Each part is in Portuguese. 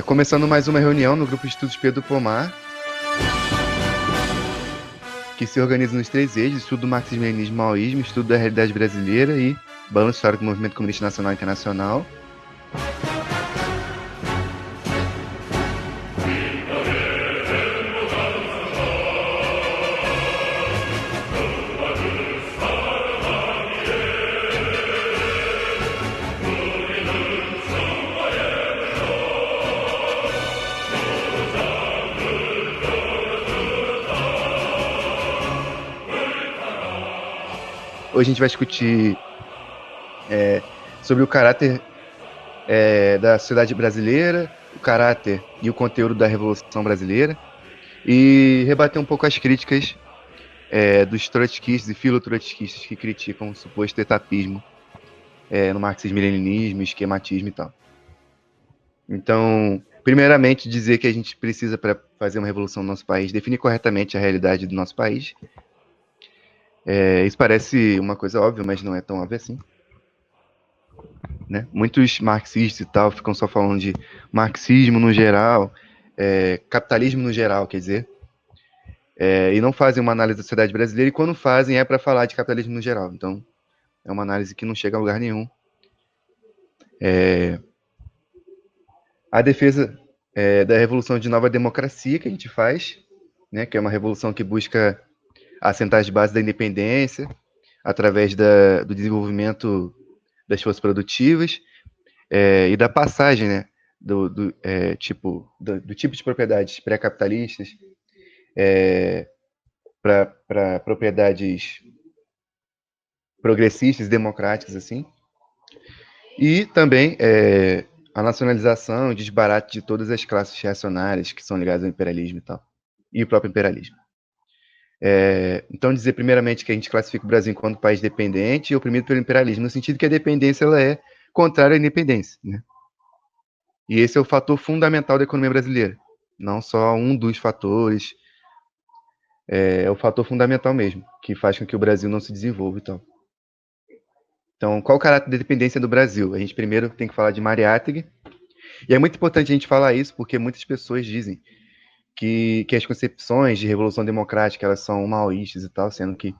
Começando mais uma reunião no grupo de estudos Pedro Pomar, que se organiza nos 3 eixos: estudo do marxismo, leninismo, maoísmo, estudo da realidade brasileira e balanço histórico do movimento comunista nacional e internacional. Hoje a gente vai discutir sobre o caráter da sociedade brasileira, o caráter e o conteúdo da Revolução Brasileira, e rebater um pouco as críticas dos trotskistas e filotrotskistas que criticam o suposto etapismo no marxismo-leninismo, esquematismo e tal. Então, primeiramente, dizer que a gente precisa, para fazer uma revolução no nosso país, definir corretamente a realidade do nosso país. Isso parece uma coisa óbvia, mas não é tão óbvio assim. Né? Muitos marxistas e tal ficam só falando de marxismo no geral, capitalismo no geral, quer dizer, e não fazem uma análise da sociedade brasileira, e quando fazem é para falar de capitalismo no geral. Então, é uma análise que não chega a lugar nenhum. A defesa da revolução de nova democracia que a gente faz, né, que é uma revolução que busca assentar as bases da independência através do desenvolvimento das forças produtivas e da passagem, né, do tipo de propriedades pré-capitalistas para propriedades progressistas e democráticas, assim. E também a nacionalização e desbarate de todas as classes reacionárias que são ligadas ao imperialismo e tal, e o próprio imperialismo. Então, dizer primeiramente que a gente classifica o Brasil enquanto país dependente e oprimido pelo imperialismo, no sentido que a dependência ela é contrária à independência, né? E esse é o fator fundamental da economia brasileira, não só um dos fatores, é o fator fundamental mesmo, que faz com que o Brasil não se desenvolva e tal. Então, qual o caráter da dependência do Brasil? A gente primeiro tem que falar de Mariátegui, e é muito importante a gente falar isso, porque muitas pessoas dizem que as concepções de revolução democrática elas são maoístas e tal, sendo que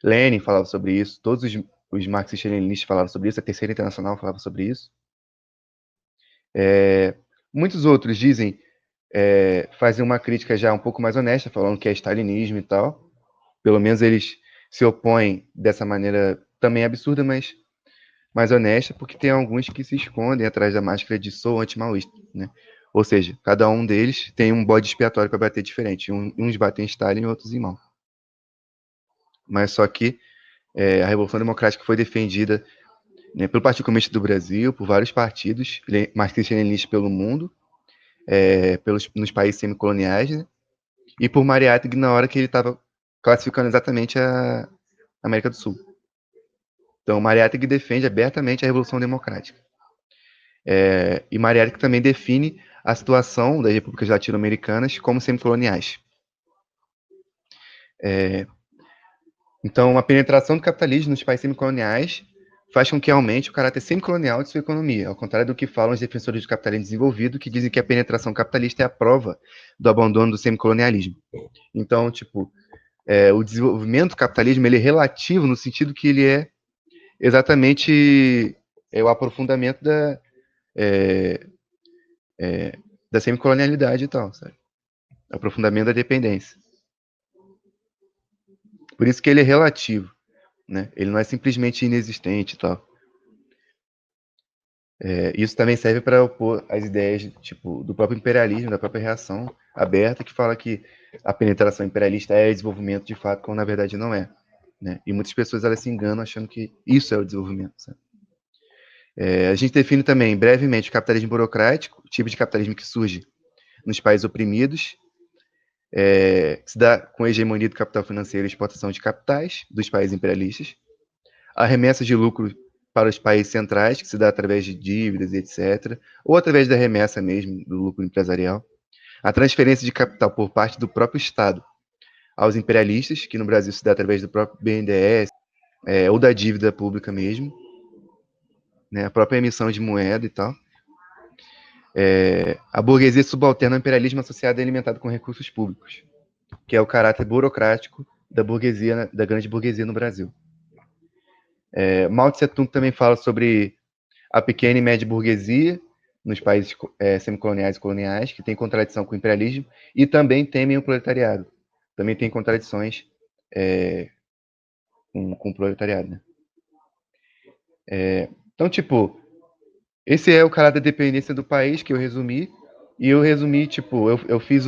Lenin falava sobre isso, todos os marxistas-leninistas falavam sobre isso, a Terceira Internacional falava sobre isso. Muitos outros dizem, fazem uma crítica já um pouco mais honesta, falando que é stalinismo e tal. Pelo menos eles se opõem dessa maneira também absurda, mas mais honesta, porque tem alguns que se escondem atrás da máscara de sou anti-maoísta, né? Ou seja, cada um deles tem um bode expiatório para bater diferente. Uns batem em Stalin e outros em Mao. Mas só que a Revolução Democrática foi defendida, né, pelo Partido Comunista do Brasil, por vários partidos marxistas-leninistas pelo mundo, nos países semicoloniais, né, e por Mariátegui na hora que ele estava classificando exatamente a América do Sul. Então, Mariátegui defende abertamente a Revolução Democrática. E Mariátegui também define a situação das repúblicas latino-americanas como semicoloniais. Então, a penetração do capitalismo nos países semicoloniais faz com que aumente o caráter semicolonial de sua economia, ao contrário do que falam os defensores do capitalismo desenvolvido, que dizem que a penetração capitalista é a prova do abandono do semicolonialismo. Então, tipo, o desenvolvimento do capitalismo ele é relativo no sentido que ele é exatamente o aprofundamento da semicolonialidade e tal, sabe? Aprofundamento da dependência. Por isso que ele é relativo, né? Ele não é simplesmente inexistente e tal. Isso também serve para opor as ideias tipo, do próprio imperialismo, da própria reação aberta, que fala que a penetração imperialista é desenvolvimento de fato, quando na verdade não é. Né? E muitas pessoas elas se enganam achando que isso é o desenvolvimento. Sabe? A gente define também brevemente o capitalismo burocrático, o tipo de capitalismo que surge nos países oprimidos, que se dá com a hegemonia do capital financeiro e exportação de capitais dos países imperialistas, a remessa de lucro para os países centrais, que se dá através de dívidas, etc., ou através da remessa mesmo do lucro empresarial, a transferência de capital por parte do próprio Estado aos imperialistas, que no Brasil se dá através do próprio BNDES, ou da dívida pública mesmo, né, a própria emissão de moeda e tal. A burguesia subalterna ao imperialismo associado e alimentado com recursos públicos, que é o caráter burocrático da burguesia, da grande burguesia no Brasil. Mao Tse Tung também fala sobre a pequena e média burguesia nos países semicoloniais e coloniais, que tem contradição com o imperialismo, e também temem o proletariado. Também tem contradições com o proletariado, né? Então, tipo, esse é o caráter da dependência do país que eu resumi, e eu resumi, tipo, eu fiz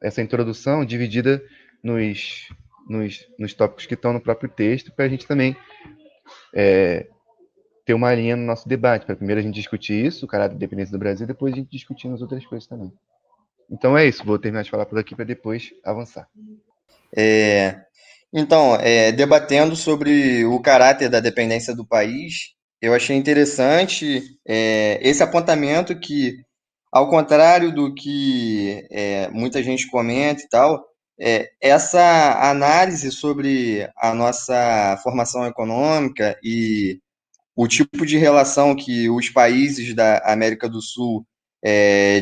essa introdução dividida nos tópicos que estão no próprio texto, para a gente também ter uma linha no nosso debate, para primeiro a gente discutir isso, o caráter da dependência do Brasil, e depois a gente discutir as outras coisas também. Então é isso, vou terminar de falar por aqui para depois avançar. Então, debatendo sobre o caráter da dependência do país, eu achei interessante esse apontamento que, ao contrário do que muita gente comenta e tal, essa análise sobre a nossa formação econômica e o tipo de relação que os países da América do Sul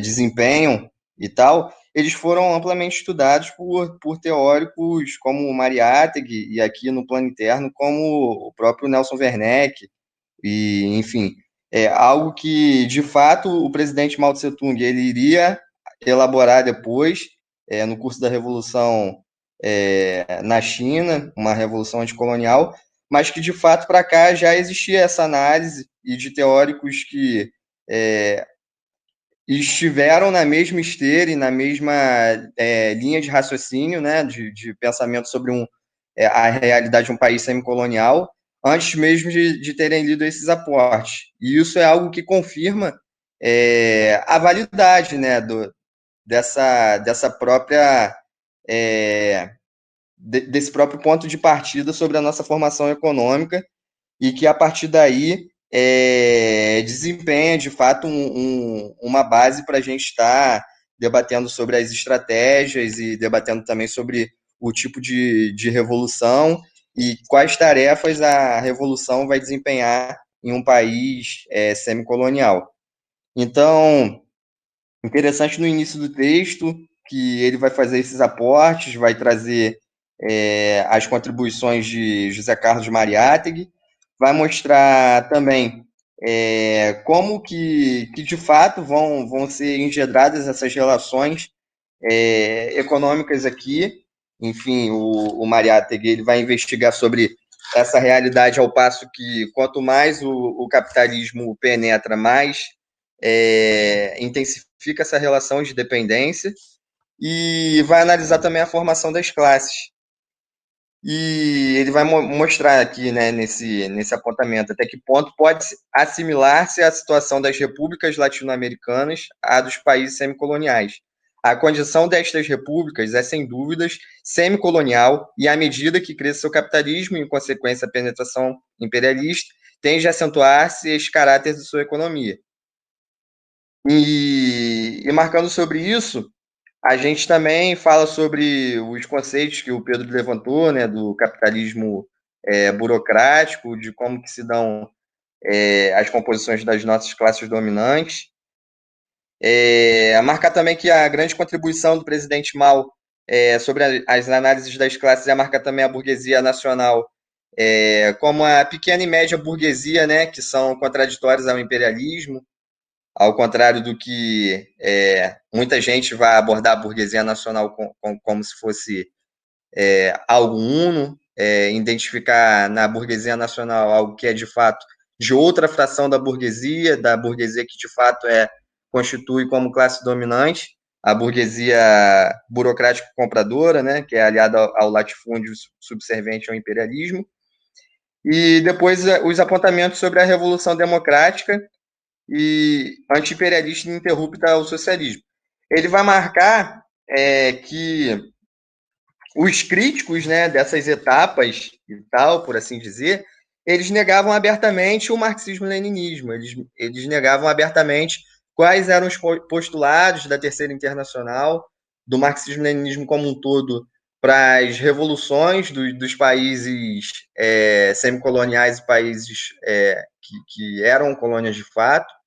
desempenham e tal, eles foram amplamente estudados por teóricos como Mariátegui e aqui no plano interno como o próprio Nelson Werneck e, enfim, é algo que de fato o presidente Mao Tse Tung ele iria elaborar depois no curso da Revolução na China, uma revolução anticolonial, mas que de fato para cá já existia essa análise e de teóricos que é, estiveram na mesma esteira e na mesma linha de raciocínio, né, de pensamento sobre a realidade de um país semicolonial, antes mesmo de terem lido esses aportes. E isso é algo que confirma a validade, né, dessa própria desse próprio ponto de partida sobre a nossa formação econômica e que a partir daí desempenha de fato uma base para a gente estar debatendo sobre as estratégias e debatendo também sobre o tipo de revolução e quais tarefas a revolução vai desempenhar em um país semicolonial. Então, interessante no início do texto que ele vai fazer esses aportes, vai trazer as contribuições de José Carlos Mariátegui, vai mostrar também como que de fato vão ser engendradas essas relações econômicas aqui. Enfim, o Mariátegui ele vai investigar sobre essa realidade ao passo que quanto mais o capitalismo penetra, mais intensifica essa relação de dependência e vai analisar também a formação das classes. E ele vai mostrar aqui, né, nesse apontamento, até que ponto pode assimilar-se a situação das repúblicas latino-americanas à dos países semicoloniais. A condição destas repúblicas é, sem dúvidas, semicolonial e, à medida que cresce seu capitalismo e, em consequência, a penetração imperialista, tende a acentuar-se esse caráter de sua economia. E marcando sobre isso, a gente também fala sobre os conceitos que o Pedro levantou, né, do capitalismo burocrático, de como que se dão as composições das nossas classes dominantes. Marcar também que a grande contribuição do presidente Mao sobre as análises das classes é marcar também a burguesia nacional como a pequena e média burguesia, né, que são contraditórias ao imperialismo, ao contrário do que muita gente vai abordar a burguesia nacional como se fosse algo uno, identificar na burguesia nacional algo que é de fato de outra fração da burguesia que de fato constitui como classe dominante, a burguesia burocrática compradora, né, que é aliada ao latifúndio subserviente ao imperialismo, e depois os apontamentos sobre a Revolução Democrática, e anti-imperialista ininterrupta ao socialismo. Ele vai marcar que os críticos, né, dessas etapas e tal, por assim dizer, eles negavam abertamente o marxismo-leninismo, eles negavam abertamente quais eram os postulados da Terceira Internacional, do marxismo-leninismo como um todo, para as revoluções dos países semicoloniais e países que eram colônias de fato,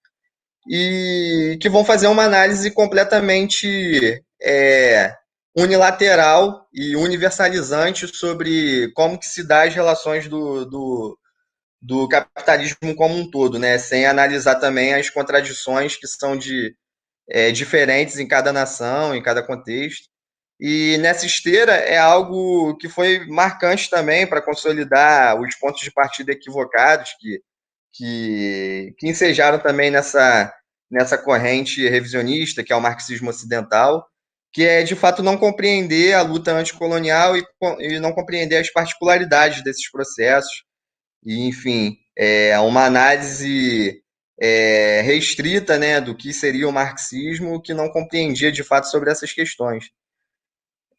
e que vão fazer uma análise completamente unilateral e universalizante sobre como que se dá as relações do capitalismo como um todo, né? Sem analisar também as contradições que são diferentes em cada nação, em cada contexto. E nessa esteira é algo que foi marcante também para consolidar os pontos de partida equivocados que ensejaram também nessa corrente revisionista, que é o marxismo ocidental, que é de fato não compreender a luta anticolonial e não compreender as particularidades desses processos. E, enfim, uma análise restrita, né, do que seria o marxismo, que não compreendia de fato sobre essas questões.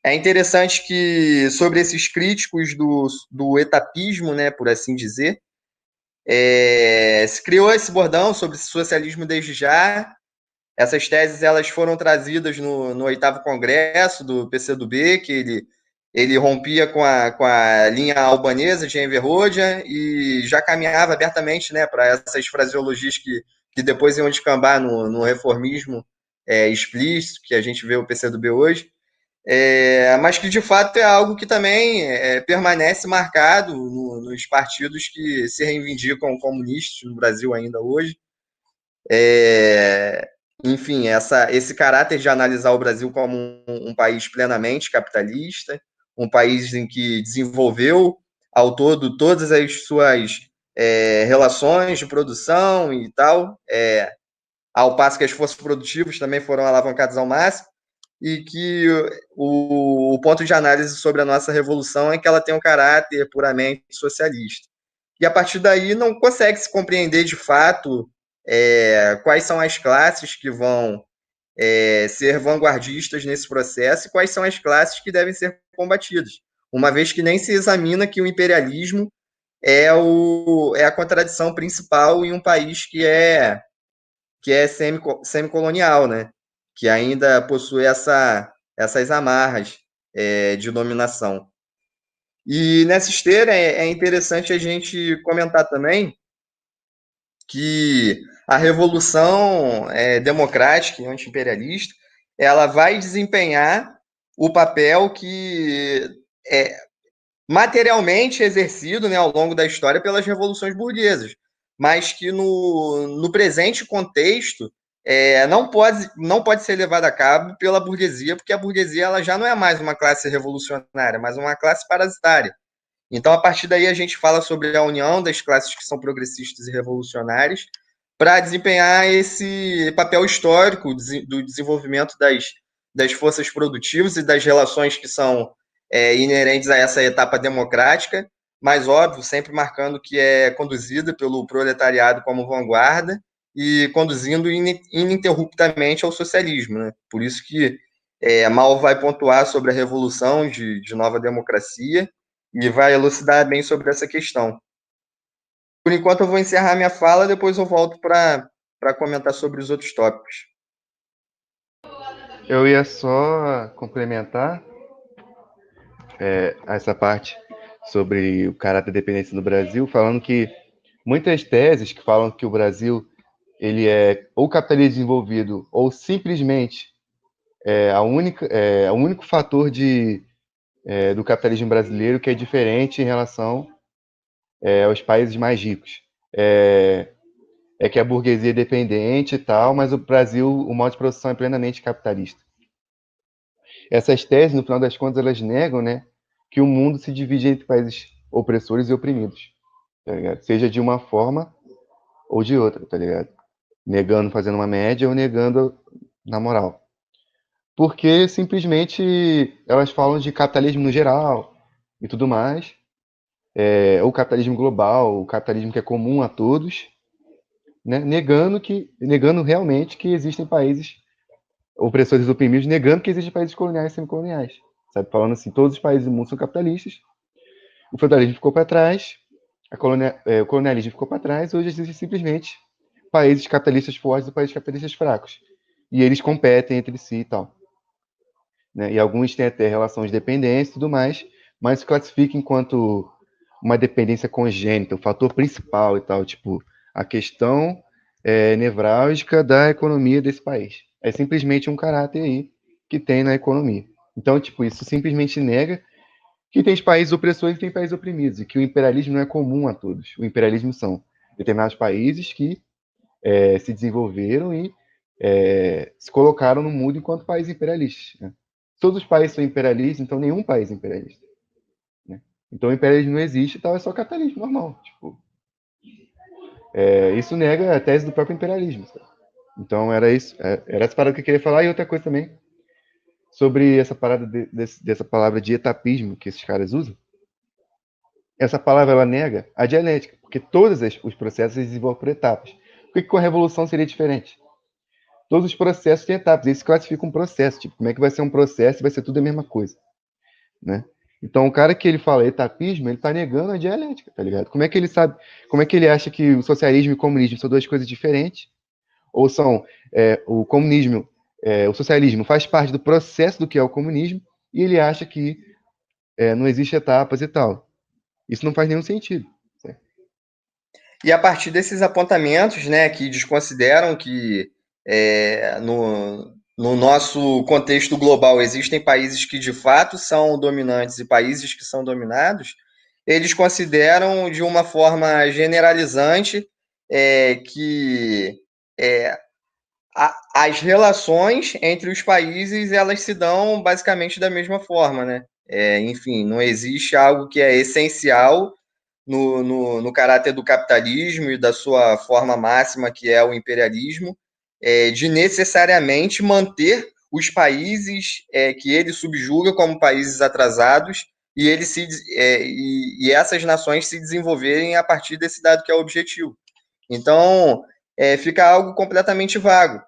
É interessante que, sobre esses críticos do etapismo, né, por assim dizer, se criou esse bordão sobre socialismo desde já. Essas teses elas foram trazidas no oitavo congresso do PCdoB, que ele rompia com a linha albanesa de Enver Hoxha e já caminhava abertamente, né, para essas fraseologias que depois iam descambar no reformismo explícito que a gente vê o PCdoB hoje. Mas que de fato é algo que também permanece marcado nos partidos que se reivindicam comunistas no Brasil ainda hoje. É, Enfim, esse caráter de analisar o Brasil como um país plenamente capitalista, um país em que desenvolveu ao todo todas as suas relações de produção e tal, ao passo que as forças produtivas também foram alavancadas ao máximo, e que o ponto de análise sobre a nossa revolução é que ela tem um caráter puramente socialista. E a partir daí não consegue se compreender de fato quais são as classes que vão ser vanguardistas nesse processo e quais são as classes que devem ser combatidas, uma vez que nem se examina que o imperialismo é a contradição principal em um país que é semicolonial, né? Que ainda possui essas amarras de dominação. E nessa esteira é interessante a gente comentar também que a revolução democrática e anti-imperialista ela vai desempenhar o papel que é materialmente exercido, né, ao longo da história pelas revoluções burguesas, mas que no presente contexto não pode ser levado a cabo pela burguesia, porque a burguesia ela já não é mais uma classe revolucionária, mas uma classe parasitária. Então, a partir daí, a gente fala sobre a união das classes que são progressistas e revolucionárias para desempenhar esse papel histórico do desenvolvimento das forças produtivas e das relações que são inerentes a essa etapa democrática, mas, óbvio, sempre marcando que é conduzida pelo proletariado como vanguarda e conduzindo ininterruptamente ao socialismo. Né? Por isso que Mal vai pontuar sobre a revolução de nova democracia e vai elucidar bem sobre essa questão. Por enquanto, eu vou encerrar minha fala, depois eu volto para comentar sobre os outros tópicos. Eu ia só complementar essa parte sobre o caráter da dependência no Brasil, falando que muitas teses que falam que o Brasil ele é ou capitalismo desenvolvido ou simplesmente o único fator do capitalismo brasileiro que é diferente em relação aos países mais ricos. É que a burguesia é dependente e tal, mas o Brasil, o modo de produção é plenamente capitalista. Essas teses, no final das contas, elas negam, né, que o mundo se divide entre países opressores e oprimidos, tá ligado? Seja de uma forma ou de outra, tá ligado? Negando fazendo uma média ou negando na moral. Porque simplesmente elas falam de capitalismo no geral e tudo mais, ou capitalismo global, o capitalismo que é comum a todos, né? Negando realmente que existem países opressores e oprimidos, negando que existem países coloniais e semicoloniais, sabe? Falando assim, todos os países do mundo são capitalistas, o feudalismo ficou para trás, o colonialismo ficou para trás, hoje existem simplesmente países capitalistas fortes e países capitalistas fracos. E eles competem entre si e tal. Né? E alguns têm até relação de dependência e tudo mais, mas se classifica enquanto uma dependência congênita, o fator principal e tal. Tipo, a questão nevrálgica da economia desse país. É simplesmente um caráter aí que tem na economia. Então, tipo, isso simplesmente nega que tem países opressores e tem países oprimidos, e que o imperialismo não é comum a todos. O imperialismo são determinados países que se desenvolveram e se colocaram no mundo enquanto países imperialistas. Né? Todos os países são imperialistas, então nenhum país é imperialista. Né? Então o imperialismo não existe, tal, é só capitalismo normal. Tipo, isso nega a tese do próprio imperialismo. Sabe? Então era isso, era essa parada que eu queria falar. E outra coisa também, sobre essa parada dessa palavra de etapismo que esses caras usam. Essa palavra ela nega a dialética, porque todos os processos se desenvolvem por etapas. Por que com a revolução seria diferente? Todos os processos têm etapas, eles classificam um processo, tipo, como é que vai ser um processo e vai ser tudo a mesma coisa, né? Então, o cara que ele fala etapismo, ele tá negando a dialética, tá ligado? Como é que ele sabe, como é que ele acha que o socialismo e o comunismo são duas coisas diferentes? Ou são, o comunismo, o socialismo faz parte do processo do que é o comunismo, e ele acha que não existe etapas e tal. Isso não faz nenhum sentido. Certo? E a partir desses apontamentos, né, que desconsideram que no nosso contexto global existem países que de fato são dominantes e países que são dominados, eles consideram de uma forma generalizante que é, as relações entre os países elas se dão basicamente da mesma forma, né? Enfim, não existe algo que é essencial no caráter do capitalismo e da sua forma máxima, que é o imperialismo, de necessariamente manter os países que ele subjuga como países atrasados e, essas nações se desenvolverem a partir desse dado que é o objetivo. Então, fica algo completamente vago.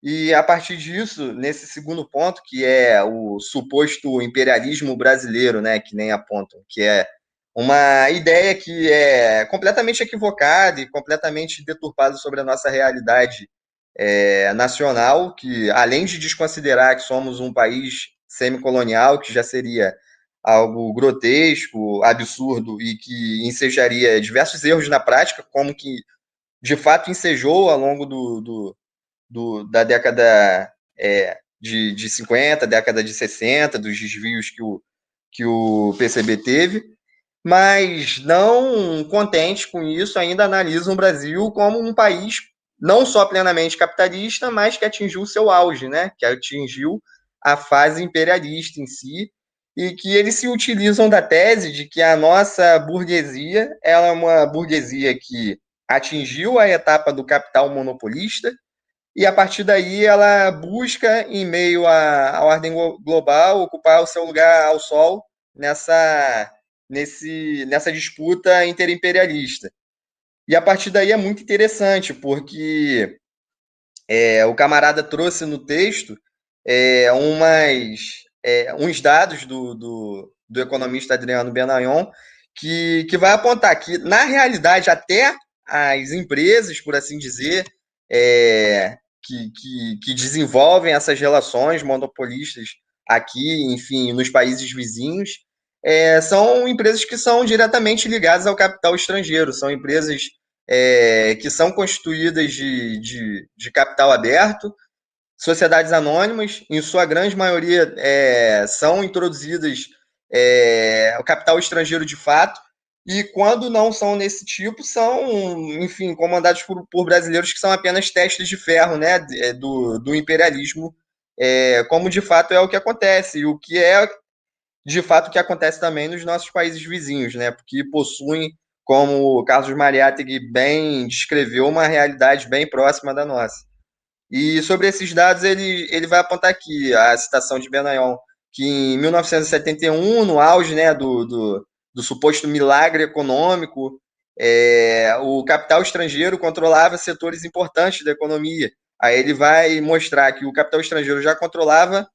E a partir disso, nesse segundo ponto, que é o suposto imperialismo brasileiro, né, que nem apontam, que é uma ideia que é completamente equivocada e completamente deturpada sobre a nossa realidade nacional, que além de desconsiderar que somos um país semicolonial, que já seria algo grotesco, absurdo e que ensejaria diversos erros na prática, como que de fato ensejou ao longo da década de 50, década de 60, dos desvios que o PCB teve, mas não contente com isso, ainda analisam o Brasil como um país não só plenamente capitalista, mas que atingiu o seu auge, né? Que atingiu a fase imperialista em si, e que eles se utilizam da tese de que a nossa burguesia ela é uma burguesia que atingiu a etapa do capital monopolista, e a partir daí ela busca, em meio à ordem global, ocupar o seu lugar ao sol nessa, nessa disputa interimperialista. E a partir daí é muito interessante, porque o camarada trouxe no texto uns dados do economista Adriano Benayon, que vai apontar que, na realidade, até as empresas, por assim dizer, que desenvolvem essas relações monopolistas aqui, enfim, nos países vizinhos, são empresas que são diretamente ligadas ao capital estrangeiro, são empresas que são constituídas de capital aberto, sociedades anônimas, em sua grande maioria são introduzidas o capital estrangeiro de fato, e quando não são nesse tipo, são, enfim, comandados por brasileiros que são apenas testes de ferro, né, do imperialismo, como de fato é o que acontece, e o que é de fato o que acontece também nos nossos países vizinhos, né, porque possuem, como o Carlos Mariátegui bem descreveu, uma realidade bem próxima da nossa. E sobre esses dados, ele vai apontar aqui a citação de Benayon, que em 1971, no auge, né, do suposto milagre econômico, o capital estrangeiro controlava setores importantes da economia. Aí ele vai mostrar que o capital estrangeiro já controlava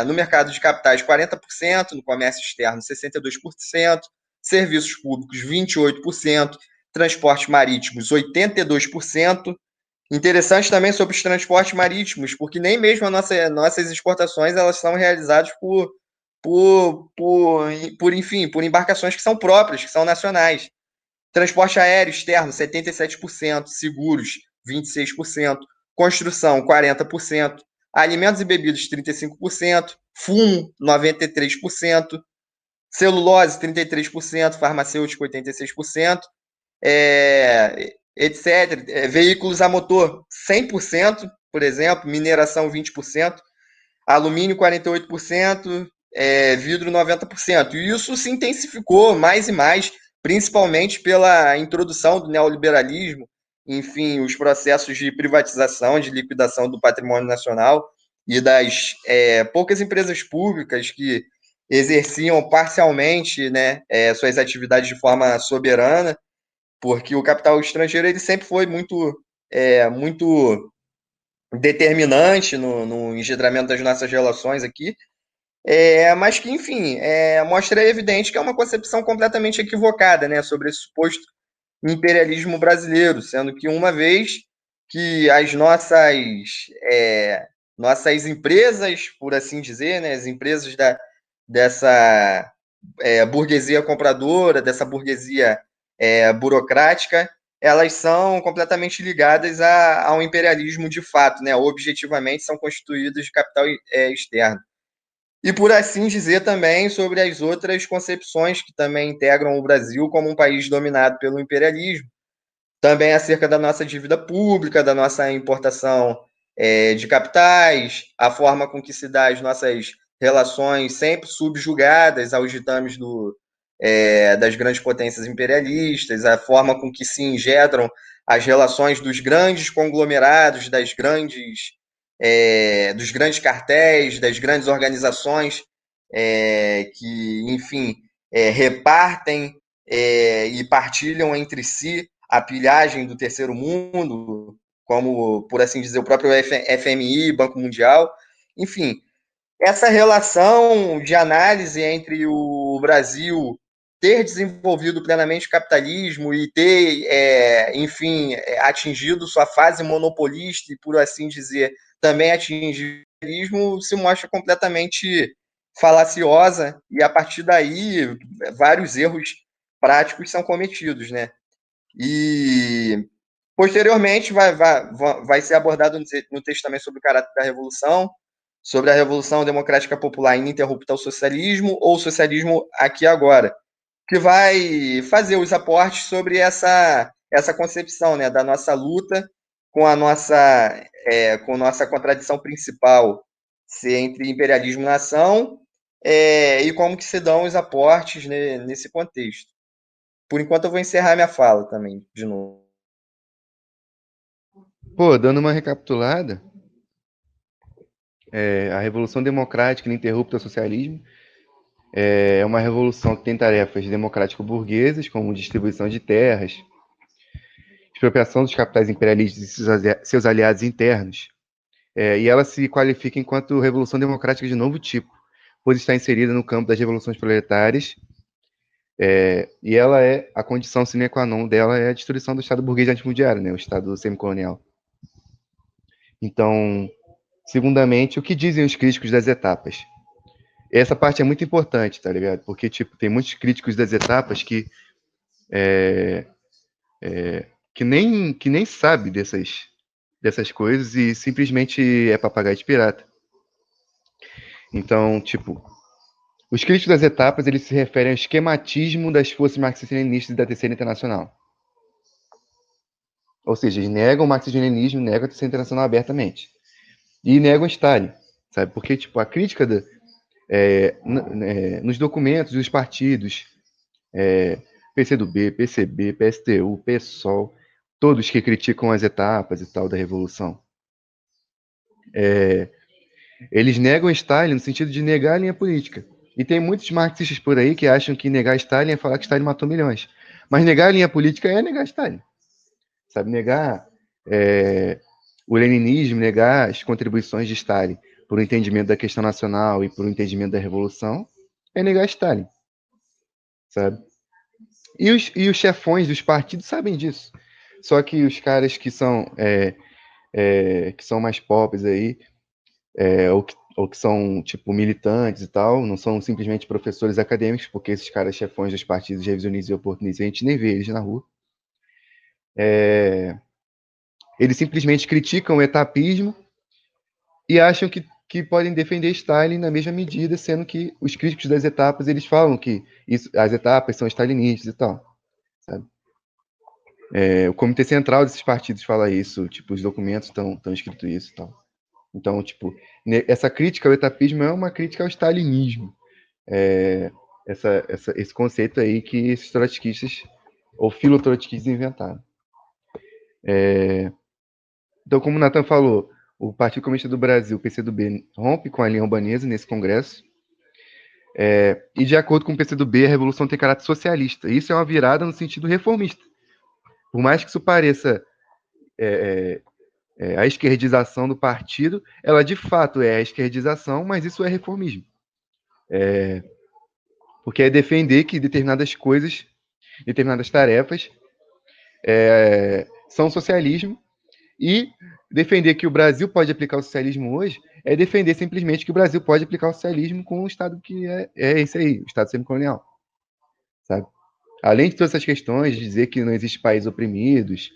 no mercado de capitais 40%, no comércio externo 62%, serviços públicos 28%, transportes marítimos 82%. Interessante também sobre os transportes marítimos, porque nem mesmo nossas exportações elas são realizadas enfim, por embarcações que são próprias, que são nacionais. Transporte aéreo externo, 77%, seguros, 26%, construção, 40%, alimentos e bebidas, 35%, fumo, 93%, celulose, 33%, farmacêutico, 86%, etc. Veículos a motor, 100%, por exemplo, mineração, 20%, alumínio, 48%, vidro, 90%. E isso se intensificou mais e mais, principalmente pela introdução do neoliberalismo, enfim, os processos de privatização, de liquidação do patrimônio nacional e das poucas empresas públicas que exerciam parcialmente, né, suas atividades de forma soberana, porque o capital estrangeiro ele sempre foi muito determinante no engendramento das nossas relações aqui, mas que, enfim, mostra evidente que é uma concepção completamente equivocada, né, sobre esse suposto imperialismo brasileiro, sendo que uma vez que as nossas empresas, por assim dizer, né, as empresas dessa burguesia compradora, dessa burguesia burocrática, elas são completamente ligadas ao imperialismo de fato, né? Objetivamente são constituídas de capital externo. E por assim dizer também sobre as outras concepções que também integram o Brasil como um país dominado pelo imperialismo, também acerca da nossa dívida pública, da nossa importação de capitais, a forma com que se dá as nossas relações sempre subjugadas aos ditames das grandes potências imperialistas, a forma com que se engendram as relações dos grandes conglomerados, dos grandes cartéis, das grandes organizações que, enfim, repartem e partilham entre si a pilhagem do terceiro mundo, como, por assim dizer, o próprio FMI, Banco Mundial. Enfim, essa relação de análise entre o Brasil ter desenvolvido plenamente o capitalismo e ter, enfim, atingido sua fase monopolista e, por assim dizer, também atingir o capitalismo, se mostra completamente falaciosa e, a partir daí, vários erros práticos são cometidos, né? E posteriormente vai ser abordado no texto também sobre o caráter da Revolução, sobre a Revolução Democrática Popular ininterrupta ao socialismo ou socialismo aqui e agora, que vai fazer os aportes sobre essa concepção, né, da nossa luta com com nossa contradição principal ser entre imperialismo e nação, e como que se dão os aportes, né, nesse contexto. Por enquanto eu vou encerrar minha fala também, de novo. Pô, dando uma recapitulada, a Revolução Democrática Ininterrupta ao Socialismo é uma revolução que tem tarefas democrático-burguesas, como distribuição de terras, expropriação dos capitais imperialistas e seus aliados internos, e ela se qualifica enquanto revolução democrática de novo tipo, pois está inserida no campo das revoluções proletárias, e ela a condição sine qua non dela é a destruição do Estado burguês antimundiário, né, o Estado semicolonial. Então, segundamente, o que dizem os críticos das etapas? Essa parte é muito importante, tá ligado? Porque, tipo, tem muitos críticos das etapas que nem sabe dessas coisas e simplesmente é papagaio de pirata. Então, tipo, os críticos das etapas, eles se referem ao esquematismo das forças marxistas-leninistas e da Terceira Internacional. Ou seja, eles negam o marxismo-leninismo, negam a Terceira Internacional abertamente. E negam Stalin, sabe? Porque, tipo, a crítica nos documentos dos partidos, PCdoB, PCB, PSTU, PSOL, todos que criticam as etapas e tal da Revolução, eles negam Stalin no sentido de negar a linha política. E tem muitos marxistas por aí que acham que negar Stalin é falar que Stalin matou milhões. Mas negar a linha política é negar Stalin. Sabe, negar o leninismo, negar as contribuições de Stalin por um entendimento da questão nacional e por um entendimento da revolução, é negar Stalin, sabe? E os chefões dos partidos sabem disso. Só que os caras que são mais pobres aí, ou que são, tipo, militantes e tal, não são simplesmente professores acadêmicos, porque esses caras chefões dos partidos revisionistas e oportunistas, a gente nem vê eles na rua. Eles simplesmente criticam o etapismo e acham que podem defender Stalin na mesma medida, sendo que os críticos das etapas, eles falam que as etapas são stalinistas e tal, sabe? O comitê central desses partidos fala isso, tipo, os documentos estão escritos isso e tal. Então, tipo, essa crítica ao etapismo é uma crítica ao stalinismo. Esse conceito aí que esses trotskistas ou filotrotskistas inventaram. Então, como o Nathan falou, o Partido Comunista do Brasil, o PCdoB, rompe com a linha albanesa nesse congresso. E, de acordo com o PCdoB, a revolução tem caráter socialista. Isso é uma virada no sentido reformista. Por mais que isso pareça a esquerdização do partido, ela de fato é a esquerdização, mas isso é reformismo. Porque é defender que determinadas coisas, determinadas tarefas, são socialismo, e defender que o Brasil pode aplicar o socialismo hoje é defender simplesmente que o Brasil pode aplicar o socialismo com um Estado que é esse aí, o Estado semicolonial, sabe? Além de todas essas questões, de dizer que não existe países oprimidos,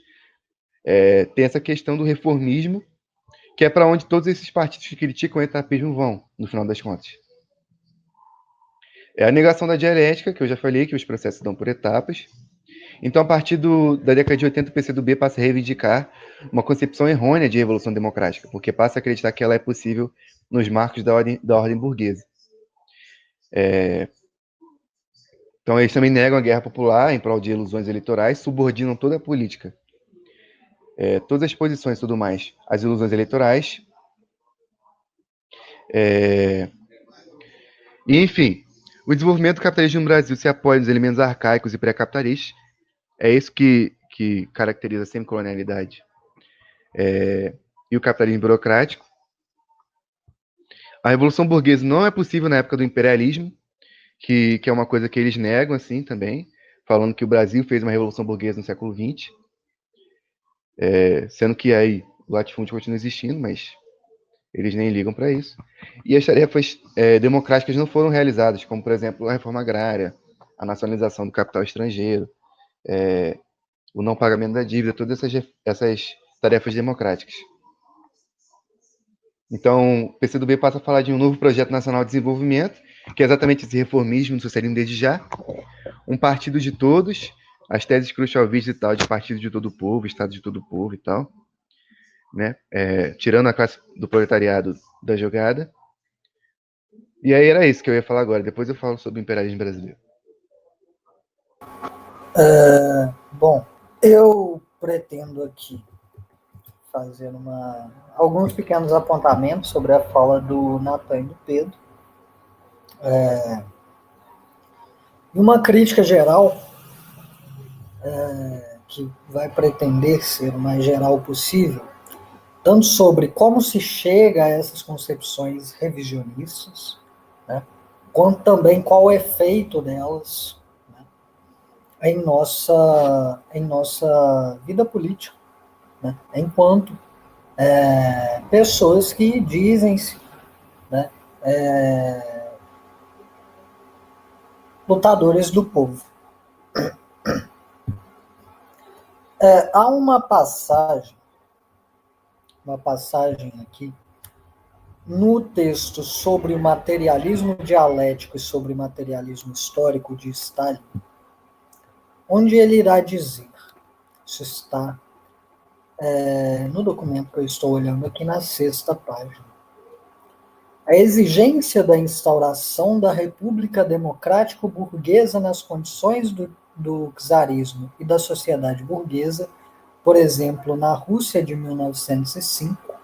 tem essa questão do reformismo, que é para onde todos esses partidos que criticam o etapismo vão, no final das contas. É a negação da dialética, que eu já falei, que os processos dão por etapas. Então, a partir da década de 80, o PCdoB passa a reivindicar uma concepção errônea de revolução democrática, porque passa a acreditar que ela é possível nos marcos da ordem burguesa. Então, eles também negam a guerra popular em prol de ilusões eleitorais, subordinam toda a política, todas as posições e tudo mais, às ilusões eleitorais. E, enfim, o desenvolvimento do capitalismo no Brasil se apoia nos elementos arcaicos e pré-capitalistas. É isso que caracteriza a semicolonialidade e o capitalismo burocrático. A revolução burguesa não é possível na época do imperialismo, que é uma coisa que eles negam assim também, falando que o Brasil fez uma revolução burguesa no século XX, sendo que aí o latifúndio continua existindo, mas eles nem ligam para isso. E as tarefas democráticas não foram realizadas, como, por exemplo, a reforma agrária, a nacionalização do capital estrangeiro, o não pagamento da dívida, todas essas tarefas democráticas. Então, o PCdoB passa a falar de um novo projeto nacional de desenvolvimento, que é exatamente esse reformismo do socialismo desde já, um partido de todos, as teses khrushchevistas e tal, de partido de todo o povo, estado de todo o povo e tal, né? Tirando a classe do proletariado da jogada. E aí era isso que eu ia falar agora, depois eu falo sobre o imperialismo brasileiro. Bom, eu pretendo aqui fazer alguns pequenos apontamentos sobre a fala do Nathan e do Pedro. E uma crítica geral, que vai pretender ser o mais geral possível, tanto sobre como se chega a essas concepções revisionistas, né, quanto também qual o efeito delas, né, em nossa vida política, né, enquanto pessoas que dizem-se, né, lutadores do povo. Há uma passagem aqui no texto sobre o materialismo dialético e sobre o materialismo histórico de Stalin, onde ele irá dizer, isso está no documento que eu estou olhando aqui na 6ª página, a exigência da instauração da República Democrático-Burguesa nas condições do czarismo e da sociedade burguesa, por exemplo, na Rússia de 1905,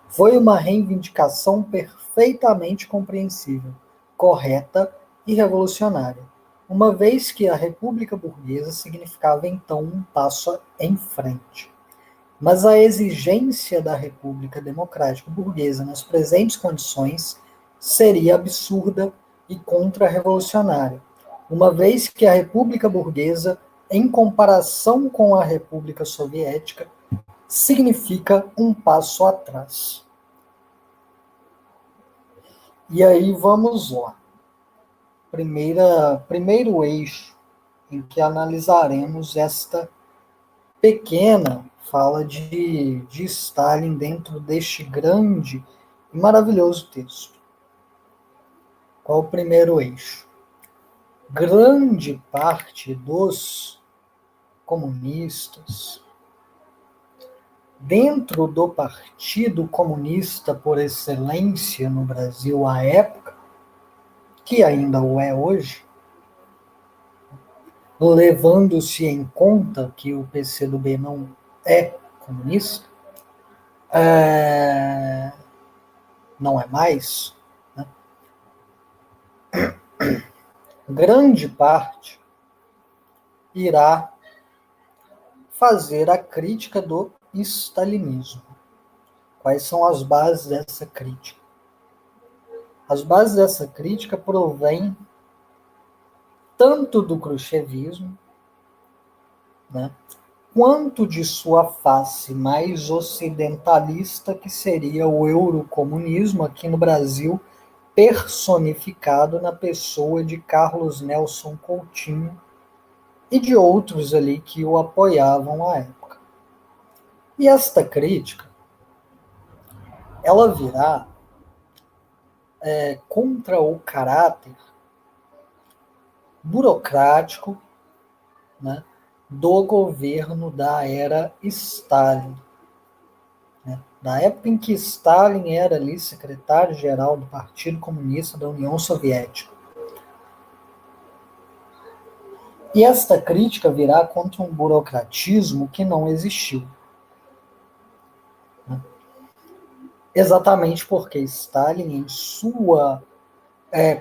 foi uma reivindicação perfeitamente compreensível, correta e revolucionária, uma vez que a República Burguesa significava então um passo em frente. Mas a exigência da República Democrática Burguesa nas presentes condições seria absurda e contra-revolucionária, uma vez que a República Burguesa, em comparação com a República Soviética, significa um passo atrás. E aí vamos lá. Primeiro eixo em que analisaremos esta pequena fala de Stalin dentro deste grande e maravilhoso texto. Qual o primeiro eixo? Grande parte dos comunistas, dentro do Partido Comunista por excelência no Brasil à época, que ainda o é hoje, levando-se em conta que o PCdoB não é comunista, não é mais, né? Grande parte irá fazer a crítica do stalinismo. Quais são as bases dessa crítica? As bases dessa crítica provêm tanto do khrushchevismo, né, quanto de sua face mais ocidentalista, que seria o eurocomunismo, aqui no Brasil, personificado na pessoa de Carlos Nelson Coutinho e de outros ali que o apoiavam à época. E esta crítica, ela virá contra o caráter burocrático, né, do governo da era Stalin. Né, na época em que Stalin era ali secretário-geral do Partido Comunista da União Soviética. E esta crítica virá contra um burocratismo que não existiu. Né? Exatamente porque Stalin, em sua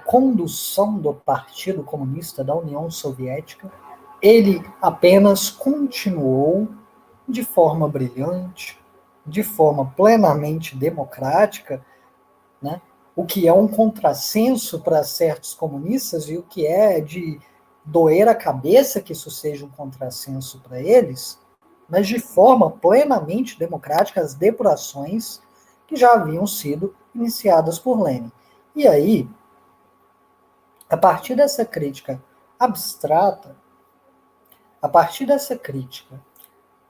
condução do Partido Comunista da União Soviética, ele apenas continuou de forma brilhante, de forma plenamente democrática, né? O que é um contrassenso para certos comunistas e o que é de doer a cabeça que isso seja um contrassenso para eles, mas de forma plenamente democrática as depurações que já haviam sido iniciadas por Lenin. E aí, a partir dessa crítica abstrata, a partir dessa crítica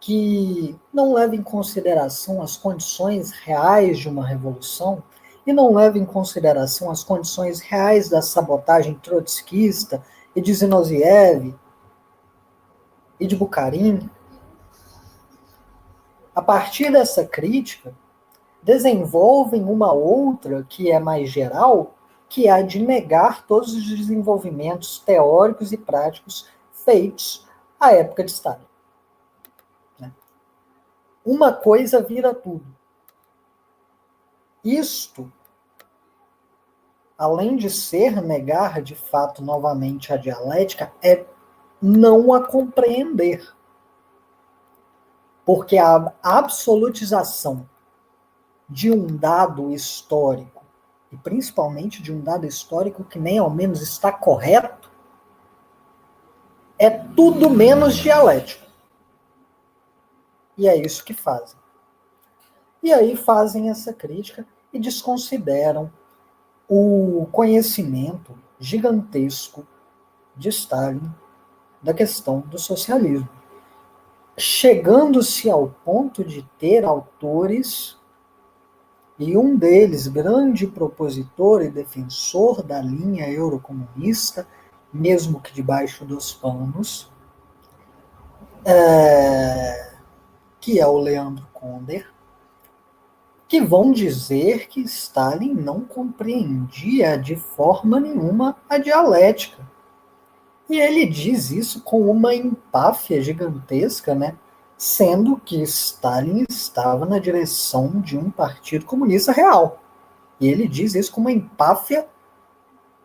que não leva em consideração as condições reais de uma revolução e não leva em consideração as condições reais da sabotagem trotskista e de Zinoviev e de Bukharin, a partir dessa crítica, desenvolvem uma outra que é mais geral, que é a de negar todos os desenvolvimentos teóricos e práticos feitos à época de Stalin. Uma coisa vira tudo. Isto, além de ser negar de fato novamente a dialética, é não a compreender. Porque a absolutização de um dado histórico, e principalmente de um dado histórico que nem ao menos está correto, é tudo menos dialético. E é isso que fazem. E aí fazem essa crítica e desconsideram o conhecimento gigantesco de Stalin da questão do socialismo, chegando-se ao ponto de ter autores, e um deles, grande propositor e defensor da linha eurocomunista, mesmo que debaixo dos panos, que é o Leandro Konder, que vão dizer que Stalin não compreendia de forma nenhuma a dialética. E ele diz isso com uma empáfia gigantesca, né? Sendo que Stalin estava na direção de um partido comunista real. E ele diz isso com uma empáfia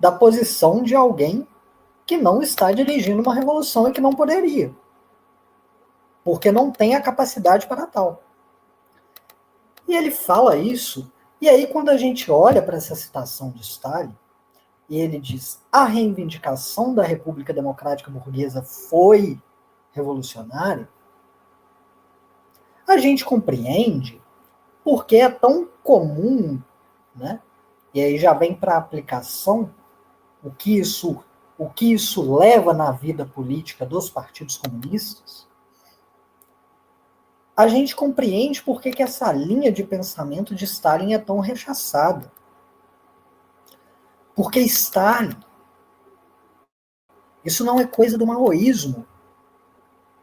da posição de alguém que não está dirigindo uma revolução e que não poderia. Porque não tem a capacidade para tal. E ele fala isso, e aí quando a gente olha para essa citação de Stalin, e ele diz, a reivindicação da República Democrática Burguesa foi revolucionária, a gente compreende porque é tão comum, né? E aí já vem para a aplicação o que isso leva na vida política dos partidos comunistas, a gente compreende por que essa linha de pensamento de Stalin é tão rechaçada. Porque Stalin, isso não é coisa do maoísmo.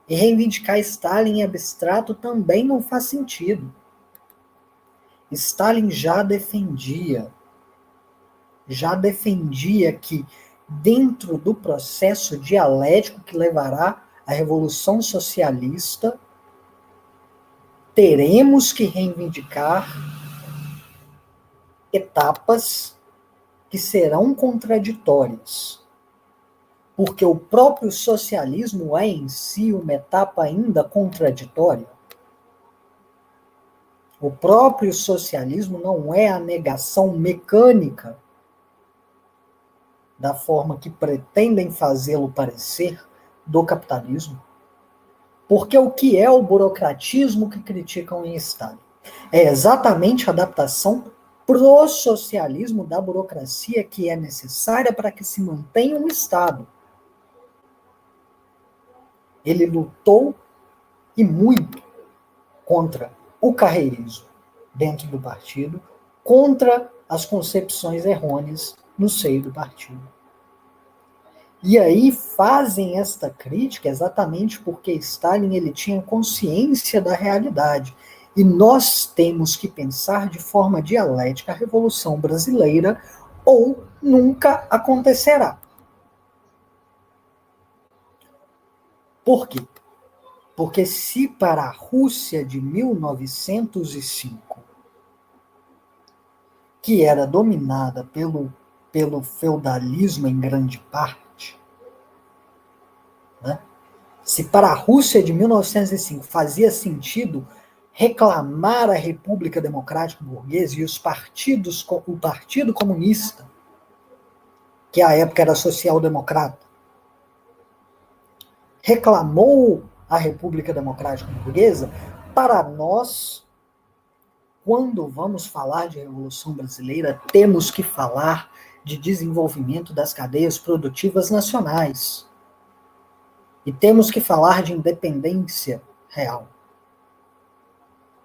E reivindicar Stalin em abstrato também não faz sentido. Stalin já defendia que dentro do processo dialético que levará à Revolução Socialista, teremos que reivindicar etapas que serão contraditórias. Porque o próprio socialismo é em si uma etapa ainda contraditória. O próprio socialismo não é a negação mecânica da forma que pretendem fazê-lo parecer do capitalismo. Porque o que é o burocratismo que criticam em Stalin? É exatamente a adaptação pro socialismo da burocracia que é necessária para que se mantenha um Estado. Ele lutou e muito contra o carreirismo dentro do partido, contra as concepções errôneas no seio do partido. E aí fazem esta crítica exatamente porque Stalin ele tinha consciência da realidade. E nós temos que pensar de forma dialética a Revolução Brasileira ou nunca acontecerá. Por quê? Porque se para a Rússia de 1905, que era dominada pelo feudalismo em grande parte, né? Se para a Rússia de 1905 fazia sentido reclamar a República Democrática Burguesa e os partidos, o Partido Comunista, que à época era social-democrata, reclamou a República Democrática Burguesa, para nós, quando vamos falar de Revolução Brasileira, temos que falar de desenvolvimento das cadeias produtivas nacionais. E temos que falar de independência real.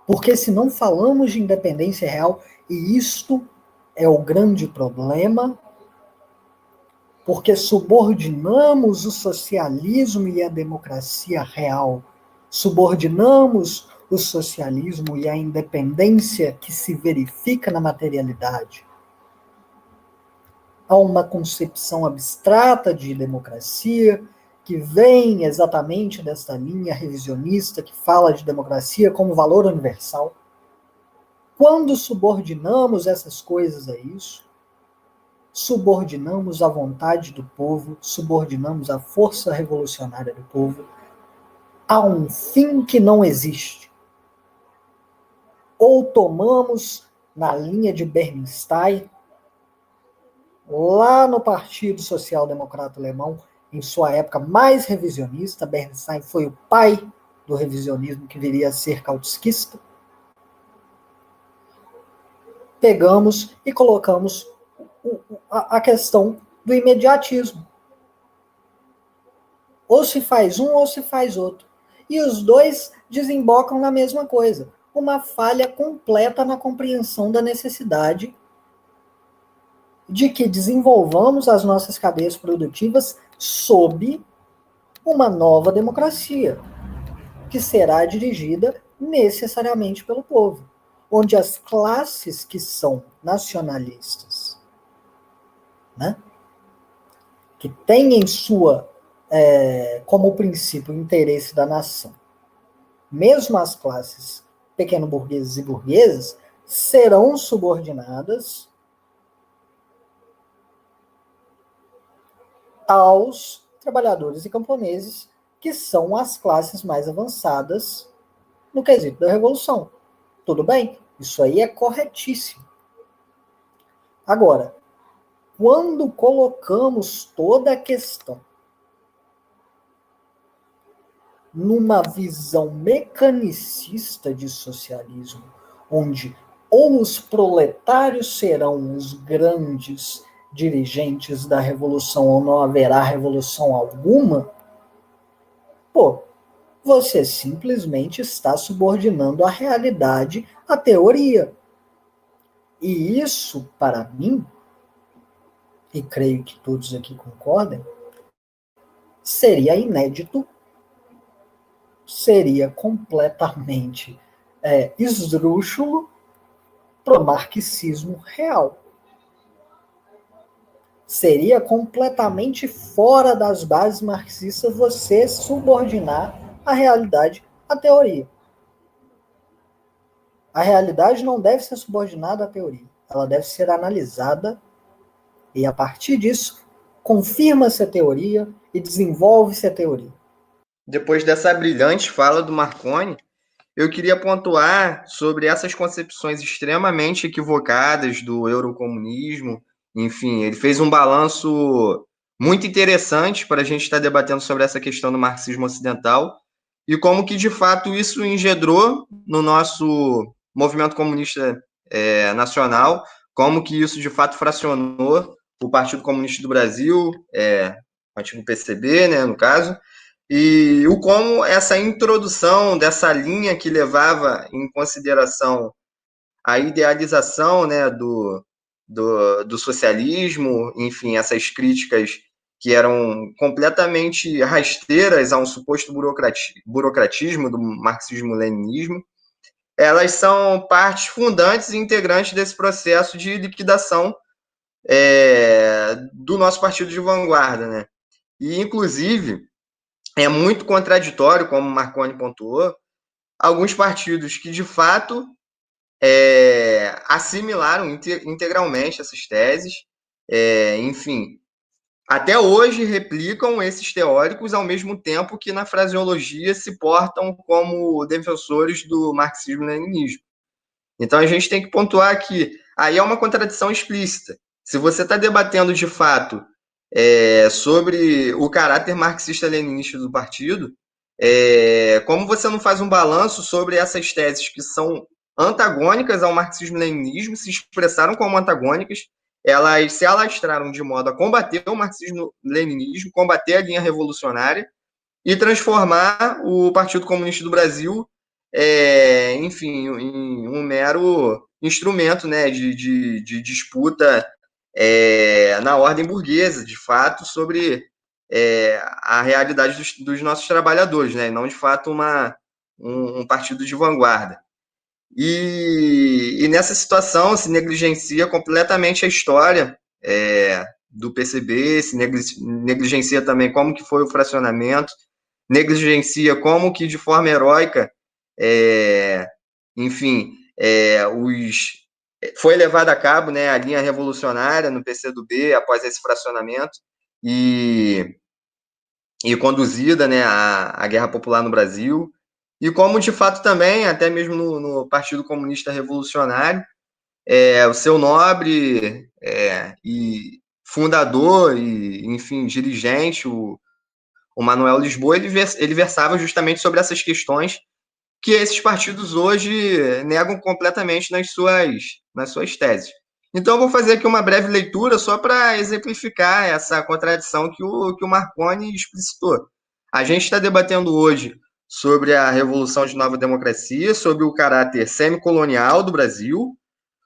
Porque se não falamos de independência real, e isto é o grande problema, porque subordinamos o socialismo e a democracia real, subordinamos o socialismo e a independência que se verifica na materialidade a uma concepção abstrata de democracia, que vem exatamente desta linha revisionista que fala de democracia como valor universal. Quando subordinamos essas coisas a isso, subordinamos a vontade do povo, subordinamos a força revolucionária do povo a um fim que não existe. Ou tomamos, na linha de Bernstein, lá no Partido Social Democrata Alemão, em sua época mais revisionista, Bernstein foi o pai do revisionismo que viria a ser kautskista, pegamos e colocamos a questão do imediatismo. Ou se faz um ou se faz outro. E os dois desembocam na mesma coisa. Uma falha completa na compreensão da necessidade de que desenvolvamos as nossas cadeias produtivas sob uma nova democracia, que será dirigida necessariamente pelo povo, onde as classes que são nacionalistas, né, que têm em sua, como princípio, o interesse da nação, mesmo as classes pequeno-burguesas e burguesas, serão subordinadas aos trabalhadores e camponeses, que são as classes mais avançadas no quesito da revolução. Tudo bem? Isso aí é corretíssimo. Agora, quando colocamos toda a questão numa visão mecanicista de socialismo, onde ou os proletários serão os grandes dirigentes da revolução ou não haverá revolução alguma, você simplesmente está subordinando a realidade à teoria. E isso, para mim, e creio que todos aqui concordem, seria inédito, seria completamente esdrúxulo para o marxismo real. Seria completamente fora das bases marxistas você subordinar a realidade à teoria. A realidade não deve ser subordinada à teoria. Ela deve ser analisada e, a partir disso, confirma-se a teoria e desenvolve-se a teoria. Depois dessa brilhante fala do Marconi, eu queria pontuar sobre essas concepções extremamente equivocadas do eurocomunismo. Enfim, ele fez um balanço muito interessante para a gente estar debatendo sobre essa questão do marxismo ocidental e como que, de fato, isso engendrou no nosso movimento comunista nacional, como que isso, de fato, fracionou o Partido Comunista do Brasil, o antigo PCB, né, no caso, e o como essa introdução dessa linha que levava em consideração a idealização, né, do socialismo, enfim, essas críticas que eram completamente rasteiras a um suposto burocratismo do marxismo-leninismo, elas são partes fundantes e integrantes desse processo de liquidação do nosso partido de vanguarda, né? E, inclusive, é muito contraditório, como o Marconi pontuou, alguns partidos que, de fato, assimilaram integralmente essas teses, enfim, até hoje replicam esses teóricos ao mesmo tempo que na fraseologia se portam como defensores do marxismo-leninismo. Então a gente tem que pontuar que aí é uma contradição explícita. Se você está debatendo de fato sobre o caráter marxista-leninista do partido, como você não faz um balanço sobre essas teses que são antagônicas ao marxismo-leninismo, se expressaram como antagônicas, elas se alastraram de modo a combater o marxismo-leninismo, combater a linha revolucionária e transformar o Partido Comunista do Brasil, enfim, em um mero instrumento, né, de disputa na ordem burguesa, de fato, sobre a realidade dos nossos trabalhadores, né, e não, de fato, um partido de vanguarda. E nessa situação se negligencia completamente a história do PCB, se negligencia também como que foi o fracionamento, negligencia como que de forma heróica, enfim, foi levada a cabo, né, a linha revolucionária no PCdoB após esse fracionamento e conduzida, né, a Guerra Popular no Brasil, e como de fato também, até mesmo no Partido Comunista Revolucionário, o seu nobre e fundador e, enfim, dirigente, o Manuel Lisboa, ele versava justamente sobre essas questões que esses partidos hoje negam completamente nas suas teses. Então, eu vou fazer aqui uma breve leitura só para exemplificar essa contradição que o Marconi explicitou. A gente está debatendo hoje sobre a Revolução de Nova Democracia, sobre o caráter semicolonial do Brasil,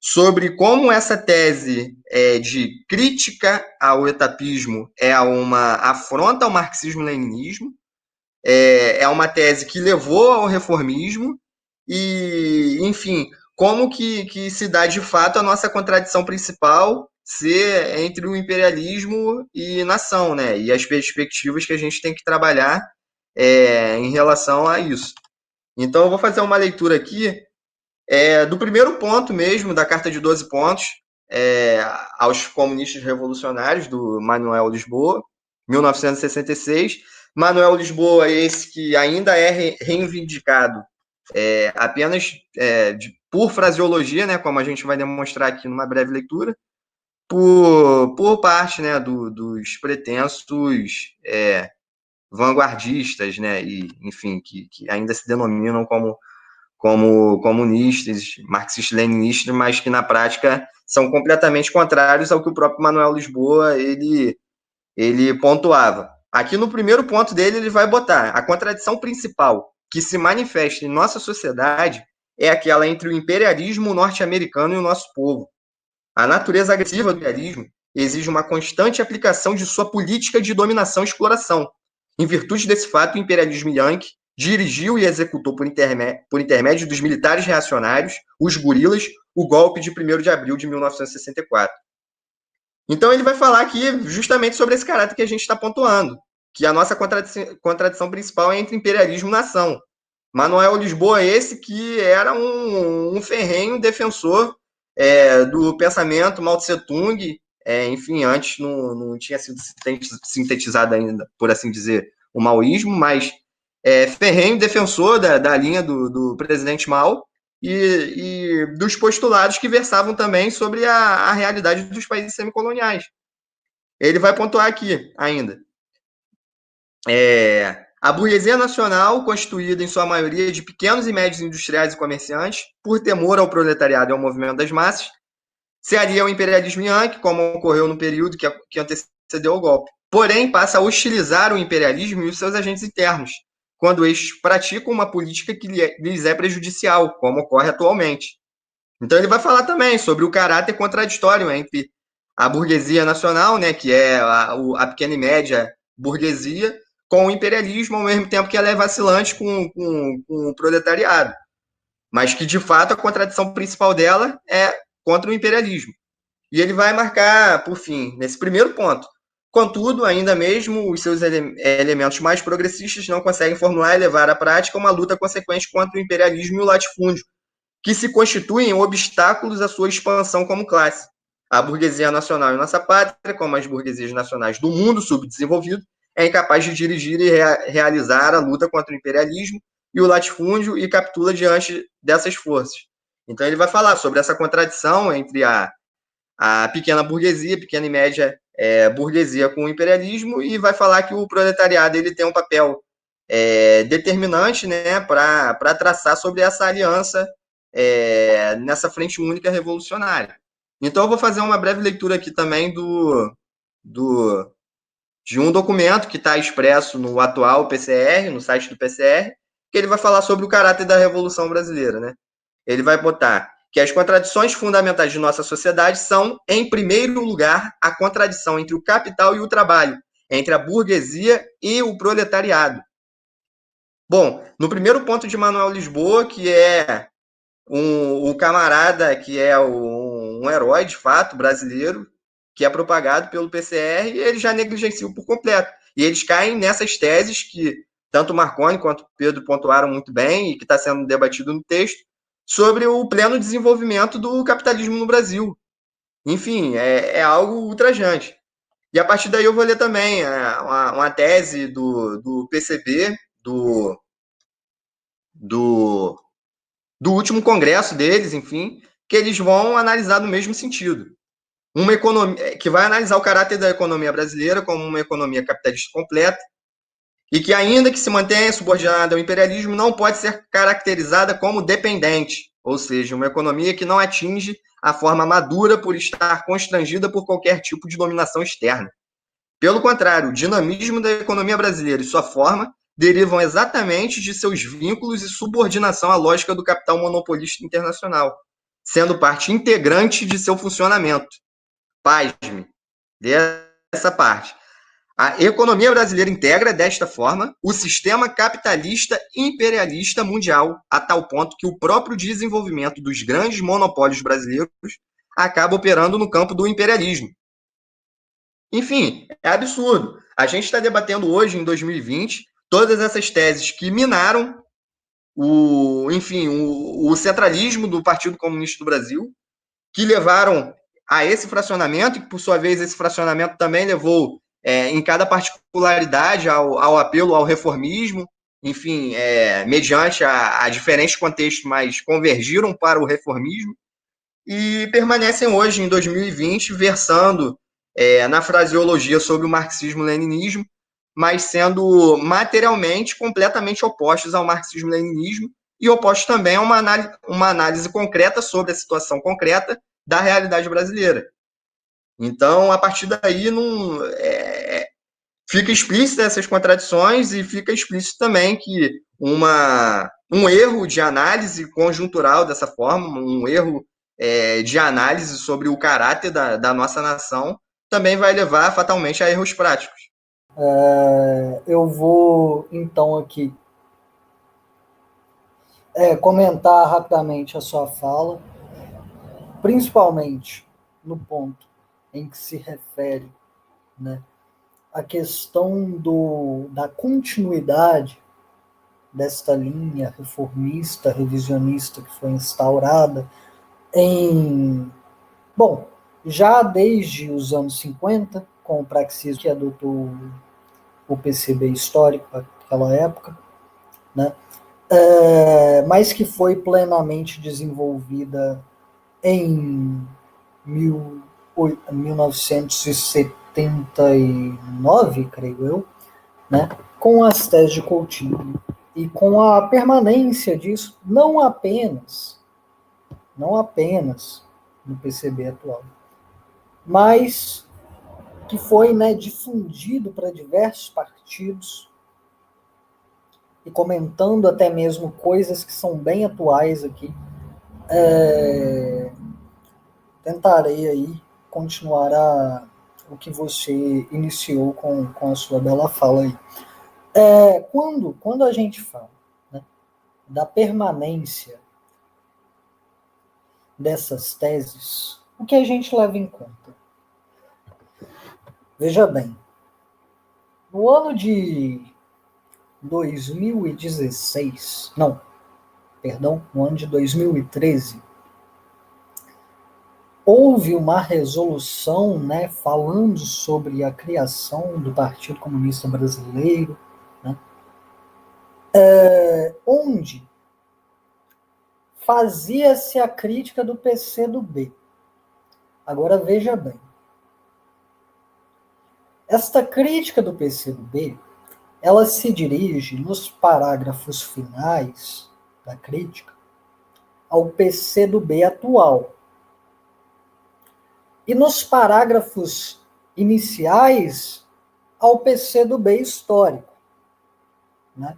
sobre como essa tese de crítica ao etapismo é uma afronta ao marxismo-leninismo, é uma tese que levou ao reformismo e, enfim, como que se dá de fato a nossa contradição principal ser entre o imperialismo e nação, né? E as perspectivas que a gente tem que trabalhar em relação a isso. Então, eu vou fazer uma leitura aqui do primeiro ponto mesmo, da Carta de 12 Pontos, aos comunistas revolucionários, do Manuel Lisboa, 1966. Manuel Lisboa, esse que ainda é reivindicado apenas por fraseologia, né, como a gente vai demonstrar aqui numa breve leitura, por parte, né, dos pretensos vanguardistas, né, e, enfim, que ainda se denominam como comunistas, marxistas-leninistas, mas que na prática são completamente contrários ao que o próprio Manuel Lisboa ele pontuava. Aqui no primeiro ponto dele, ele vai botar a contradição principal que se manifesta em nossa sociedade é aquela entre o imperialismo norte-americano e o nosso povo. A natureza agressiva do imperialismo exige uma constante aplicação de sua política de dominação e exploração. Em virtude desse fato, o imperialismo yankee dirigiu e executou por intermédio dos militares reacionários, os gorilas, o golpe de 1º de abril de 1964. Então ele vai falar aqui justamente sobre esse caráter que a gente está pontuando, que a nossa contradição principal é entre imperialismo e nação. Manuel Lisboa esse que era um ferrenho defensor do pensamento Mao Tse Tung, enfim, antes não tinha sido sintetizado ainda, por assim dizer, o maoísmo, mas ferrenho defensor da linha do presidente Mao e dos postulados que versavam também sobre a realidade dos países semicoloniais. Ele vai pontuar aqui ainda. A burguesia nacional, constituída em sua maioria de pequenos e médios industriais e comerciantes, por temor ao proletariado e ao movimento das massas, se alia ao imperialismo yankee, como ocorreu no período que antecedeu o golpe. Porém, passa a hostilizar o imperialismo e os seus agentes internos, quando estes praticam uma política que lhes é prejudicial, como ocorre atualmente. Então ele vai falar também sobre o caráter contraditório entre a burguesia nacional, né, que é a pequena e média burguesia, com o imperialismo, ao mesmo tempo que ela é vacilante com o proletariado. Mas que, de fato, a contradição principal dela é contra o imperialismo. E ele vai marcar, por fim, nesse primeiro ponto. Contudo, ainda mesmo os seus elementos mais progressistas não conseguem formular e levar à prática uma luta consequente contra o imperialismo e o latifúndio, que se constituem obstáculos à sua expansão como classe. A burguesia nacional em nossa pátria, como as burguesias nacionais do mundo subdesenvolvido, é incapaz de dirigir e realizar a luta contra o imperialismo e o latifúndio e capitula diante dessas forças. Então ele vai falar sobre essa contradição entre a pequena burguesia, pequena e média burguesia com o imperialismo, e vai falar que o proletariado ele tem um papel determinante, né, para traçar sobre essa aliança nessa frente única revolucionária. Então eu vou fazer uma breve leitura aqui também de um documento que está expresso no atual PCR, no site do PCR, que ele vai falar sobre o caráter da Revolução Brasileira, né? Ele vai botar que as contradições fundamentais de nossa sociedade são, em primeiro lugar, a contradição entre o capital e o trabalho, entre a burguesia e o proletariado. Bom, no primeiro ponto de Manuel Lisboa, que é um camarada que é um herói, de fato, brasileiro, que é propagado pelo PCR, e eles já negligenciam por completo. E eles caem nessas teses que tanto Marconi quanto Pedro pontuaram muito bem e que está sendo debatido no texto, sobre o pleno desenvolvimento do capitalismo no Brasil. Enfim, é algo ultrajante. E a partir daí eu vou ler também uma tese do PCB, do último congresso deles, enfim, que eles vão analisar no mesmo sentido. Uma economia que vai analisar o caráter da economia brasileira como uma economia capitalista completa e que, ainda que se mantenha subordinada ao imperialismo, não pode ser caracterizada como dependente, ou seja, uma economia que não atinge a forma madura por estar constrangida por qualquer tipo de dominação externa. Pelo contrário, o dinamismo da economia brasileira e sua forma derivam exatamente de seus vínculos e subordinação à lógica do capital monopolista internacional, sendo parte integrante de seu funcionamento. Pasme dessa parte. A economia brasileira integra, desta forma, o sistema capitalista imperialista mundial, a tal ponto que o próprio desenvolvimento dos grandes monopólios brasileiros acaba operando no campo do imperialismo. Enfim, é absurdo. A gente está debatendo hoje, em 2020, todas essas teses que minaram o centralismo do Partido Comunista do Brasil, que levaram a esse fracionamento, e que, por sua vez, esse fracionamento também levou, em cada particularidade, ao apelo ao reformismo, enfim, mediante a diferentes contextos, mas convergiram para o reformismo, e permanecem hoje, em 2020, versando na fraseologia sobre o marxismo-leninismo, mas sendo materialmente completamente opostos ao marxismo-leninismo e opostos também a uma análise concreta sobre a situação concreta da realidade brasileira. Então, a partir daí, fica explícita essas contradições e fica explícito também que um erro de análise conjuntural dessa forma, um erro de análise sobre o caráter da nossa nação, também vai levar fatalmente a erros práticos. Eu vou, então, aqui comentar rapidamente a sua fala, principalmente no ponto em que se refere, né, a questão da continuidade desta linha reformista, revisionista que foi instaurada já desde os anos 50, com o praxismo que adotou o PCB histórico naquela época, né? Mas que foi plenamente desenvolvida em 1979, creio eu, né, com as teses de Coutinho e com a permanência disso, não apenas no PCB atual, mas que foi, né, difundido para diversos partidos e comentando até mesmo coisas que são bem atuais aqui. Tentarei aí continuar o que você iniciou com a sua bela fala aí. Quando a gente fala, né, da permanência dessas teses, o que a gente leva em conta? Veja bem, no ano de 2016, não, perdão, no ano de 2013, houve uma resolução, né, falando sobre a criação do Partido Comunista Brasileiro, né, onde fazia-se a crítica do PCdoB. Agora veja bem, esta crítica do PCdoB, ela se dirige nos parágrafos finais da crítica ao PCdoB atual. E nos parágrafos iniciais ao PCdoB histórico, né?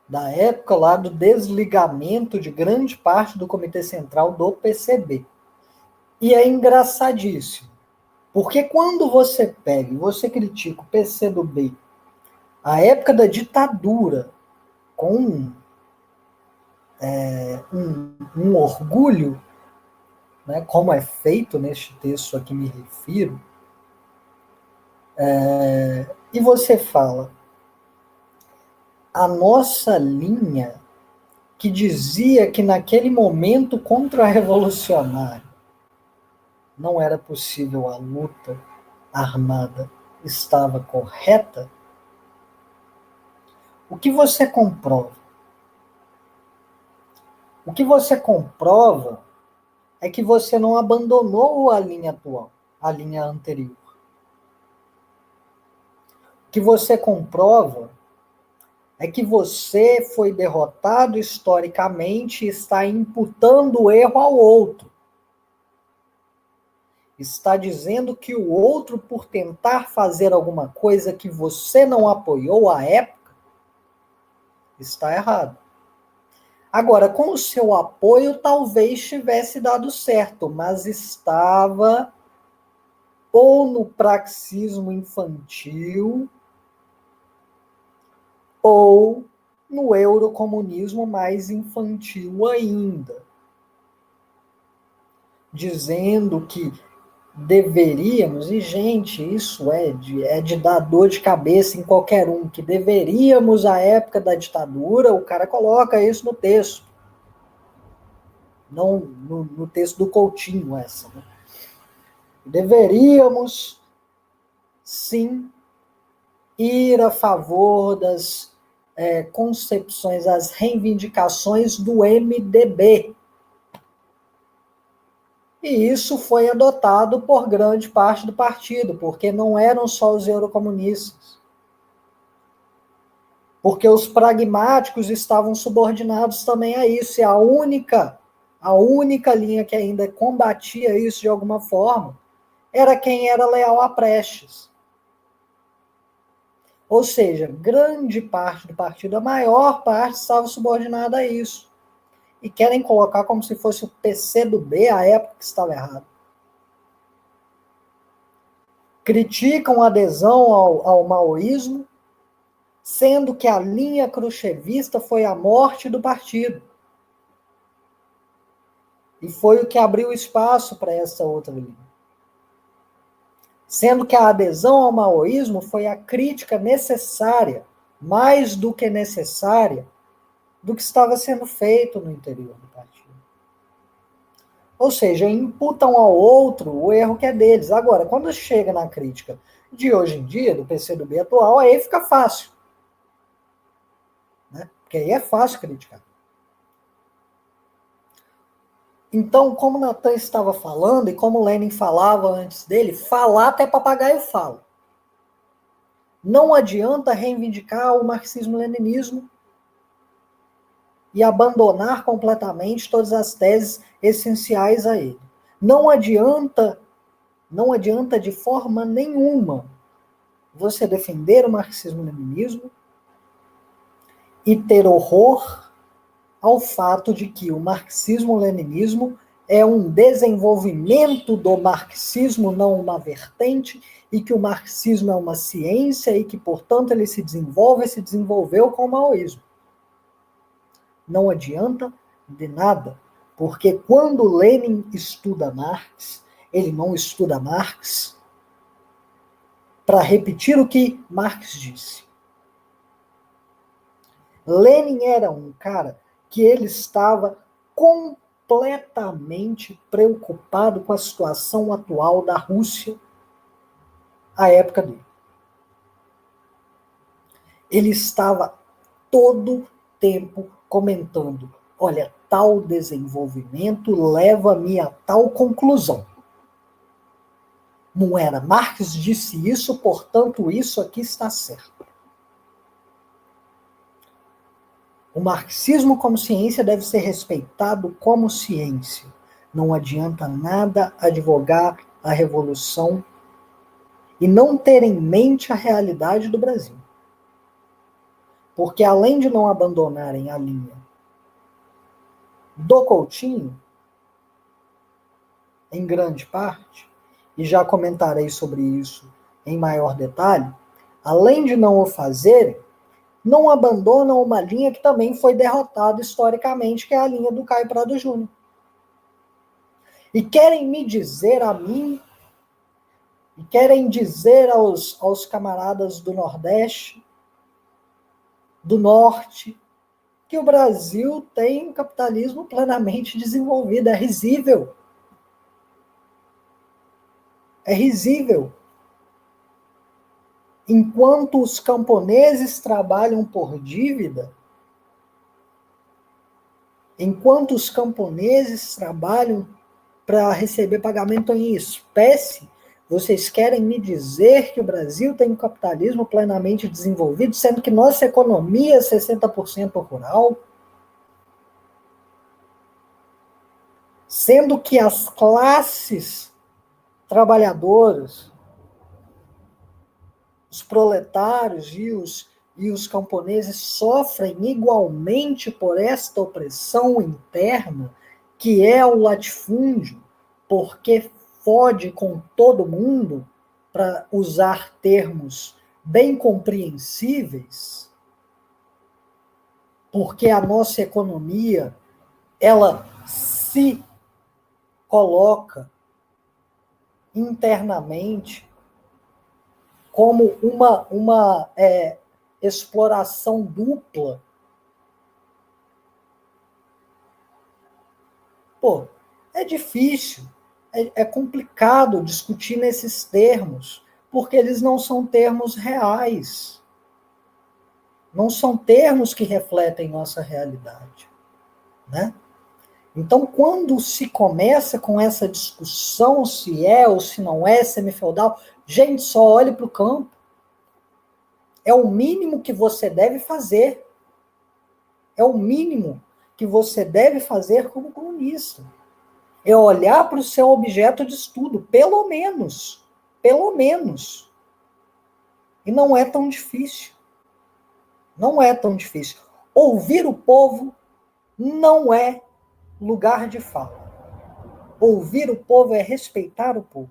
Da época lá do desligamento de grande parte do Comitê Central do PCB. E é engraçadíssimo, porque quando você pega e você critica o PCdoB, a época da ditadura, com um orgulho, né, como é feito neste texto a que me refiro, e você fala, a nossa linha que dizia que naquele momento contra-revolucionário não era possível a luta armada, estava correta, o que você comprova? O que você comprova é que você não abandonou a linha atual, a linha anterior. O que você comprova é que você foi derrotado historicamente e está imputando o erro ao outro. Está dizendo que o outro, por tentar fazer alguma coisa que você não apoiou à época, está errado. Agora, com o seu apoio, talvez tivesse dado certo, mas estava ou no praxismo infantil ou no eurocomunismo mais infantil ainda, dizendo que deveríamos, e gente, isso é de dar dor de cabeça em qualquer um, que deveríamos, à época da ditadura, o cara coloca isso no texto, não no texto do Coutinho, essa, né? Deveríamos, sim, ir a favor das concepções, as reivindicações do MDB. E isso foi adotado por grande parte do partido, porque não eram só os eurocomunistas. Porque os pragmáticos estavam subordinados também a isso. E a única linha que ainda combatia isso de alguma forma era quem era leal a Prestes. Ou seja, grande parte do partido, a maior parte, estava subordinada a isso. E querem colocar como se fosse o PCdoB a época que estava errado. Criticam a adesão ao maoísmo, sendo que a linha khrushchevista foi a morte do partido. E foi o que abriu espaço para essa outra linha. Sendo que a adesão ao maoísmo foi a crítica necessária, mais do que necessária, do que estava sendo feito no interior do partido. Ou seja, imputam ao outro o erro que é deles. Agora, quando chega na crítica de hoje em dia, do PCdoB atual, aí fica fácil. Né? Porque aí é fácil criticar. Então, como Natan estava falando, e como Lenin falava antes dele, falar até papagaio fala. Não adianta reivindicar o marxismo-leninismo e abandonar completamente todas as teses essenciais a ele. Não adianta de forma nenhuma você defender o marxismo-leninismo e ter horror ao fato de que o marxismo-leninismo é um desenvolvimento do marxismo, não uma vertente, e que o marxismo é uma ciência e que, portanto, ele se desenvolveu com o maoísmo. Não adianta de nada, porque quando Lenin estuda Marx, ele não estuda Marx para repetir o que Marx disse. Lenin era um cara que ele estava completamente preocupado com a situação atual da Rússia à época dele. Ele estava todo tempo comentando, olha, tal desenvolvimento leva-me a tal conclusão. Não era Marx disse isso, portanto isso aqui está certo. O marxismo como ciência deve ser respeitado como ciência. Não adianta nada advogar a revolução e não ter em mente a realidade do Brasil. Porque além de não abandonarem a linha do Coutinho, em grande parte, e já comentarei sobre isso em maior detalhe, além de não o fazerem, não abandonam uma linha que também foi derrotada historicamente, que é a linha do Caio Prado Júnior. E querem me dizer a mim, e querem dizer aos camaradas do Nordeste, do Norte, que o Brasil tem um capitalismo plenamente desenvolvido. É risível. É risível. Enquanto os camponeses trabalham por dívida, enquanto os camponeses trabalham para receber pagamento em espécie, vocês querem me dizer que o Brasil tem um capitalismo plenamente desenvolvido, sendo que nossa economia é 60% rural? Sendo que as classes trabalhadoras, os proletários e os camponeses sofrem igualmente por esta opressão interna, que é o latifúndio, porque fode com todo mundo, para usar termos bem compreensíveis, porque a nossa economia, ela se coloca internamente como uma exploração dupla. Pô, é difícil, é complicado discutir nesses termos, porque eles não são termos reais. Não são termos que refletem nossa realidade, né? Então, quando se começa com essa discussão se é ou se não é semifeudal, gente, só olhe para o campo. É o mínimo que você deve fazer. É o mínimo que você deve fazer como comunista. É olhar para o seu objeto de estudo, pelo menos. Pelo menos. E não é tão difícil. Não é tão difícil. Ouvir o povo não é lugar de fala. Ouvir o povo é respeitar o povo.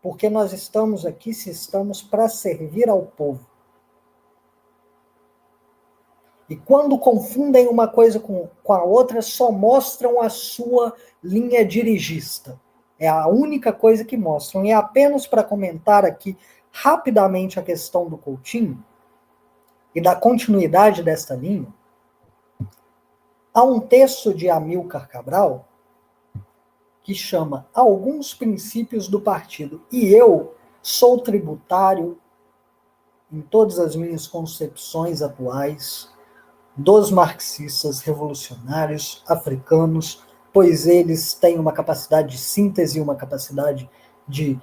Porque nós estamos aqui, se estamos para servir ao povo. E quando confundem uma coisa com a outra, só mostram a sua linha dirigista. É a única coisa que mostram. E apenas para comentar aqui rapidamente a questão do Coutinho e da continuidade desta linha, há um texto de Amílcar Cabral que chama Alguns Princípios do Partido. E eu sou tributário, em todas as minhas concepções atuais, dos marxistas revolucionários africanos, pois eles têm uma capacidade de síntese, uma capacidade de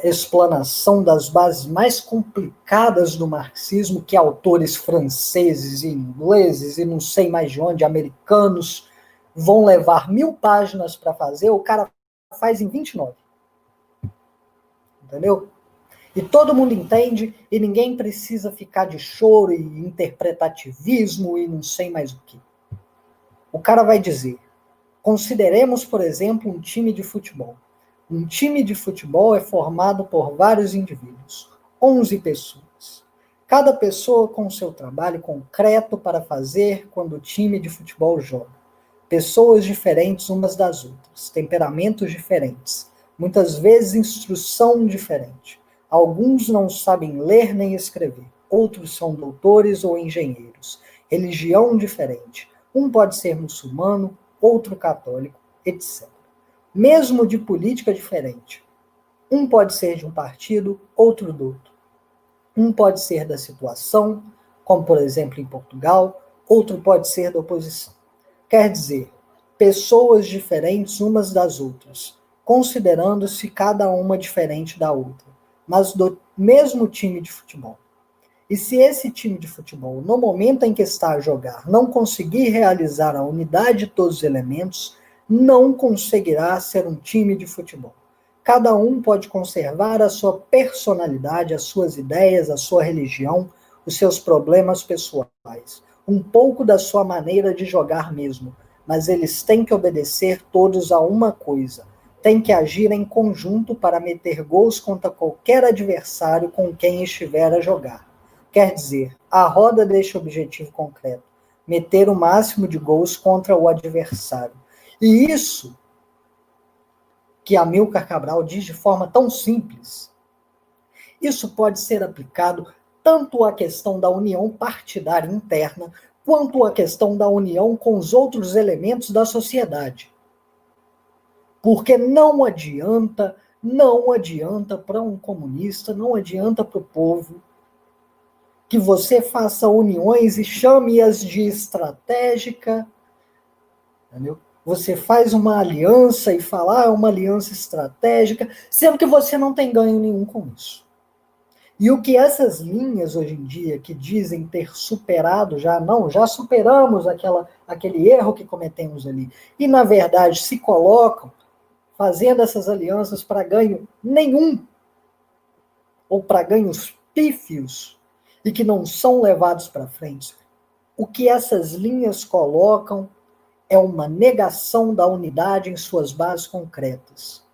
explanação das bases mais complicadas do marxismo, que autores franceses e ingleses, e não sei mais de onde, americanos, vão levar 1000 páginas para fazer, o cara faz em 29. Entendeu? E todo mundo entende, e ninguém precisa ficar de choro e interpretativismo e não sei mais o que. O cara vai dizer, consideremos, por exemplo, um time de futebol. Um time de futebol é formado por vários indivíduos, 11 pessoas. Cada pessoa com seu trabalho concreto para fazer quando o time de futebol joga. Pessoas diferentes umas das outras, temperamentos diferentes, muitas vezes instrução diferente. Alguns não sabem ler nem escrever, outros são doutores ou engenheiros. Religião diferente. Um pode ser muçulmano, outro católico, etc. Mesmo de política diferente. Um pode ser de um partido, outro do outro. Um pode ser da situação, como por exemplo em Portugal, outro pode ser da oposição. Quer dizer, pessoas diferentes umas das outras, considerando-se cada uma diferente da outra, mas do mesmo time de futebol. E se esse time de futebol, no momento em que está a jogar, não conseguir realizar a unidade de todos os elementos, não conseguirá ser um time de futebol. Cada um pode conservar a sua personalidade, as suas ideias, a sua religião, os seus problemas pessoais, um pouco da sua maneira de jogar mesmo, mas eles têm que obedecer todos a uma coisa, têm que agir em conjunto para meter gols contra qualquer adversário com quem estiver a jogar. Quer dizer, a roda deste objetivo concreto, meter o máximo de gols contra o adversário. E isso que Amílcar Cabral diz de forma tão simples, isso pode ser aplicado tanto à questão da união partidária interna, quanto à questão da união com os outros elementos da sociedade. Porque não adianta para um comunista, não adianta para o povo que você faça uniões e chame-as de estratégica, entendeu? Você faz uma aliança e fala, é uma aliança estratégica, sendo que você não tem ganho nenhum com isso. E o que essas linhas hoje em dia, que dizem ter superado, já superamos aquele erro que cometemos ali, e na verdade se colocam fazendo essas alianças para ganho nenhum, ou para ganhos pífios, e que não são levados para frente. O que essas linhas colocam é uma negação da unidade em suas bases concretas.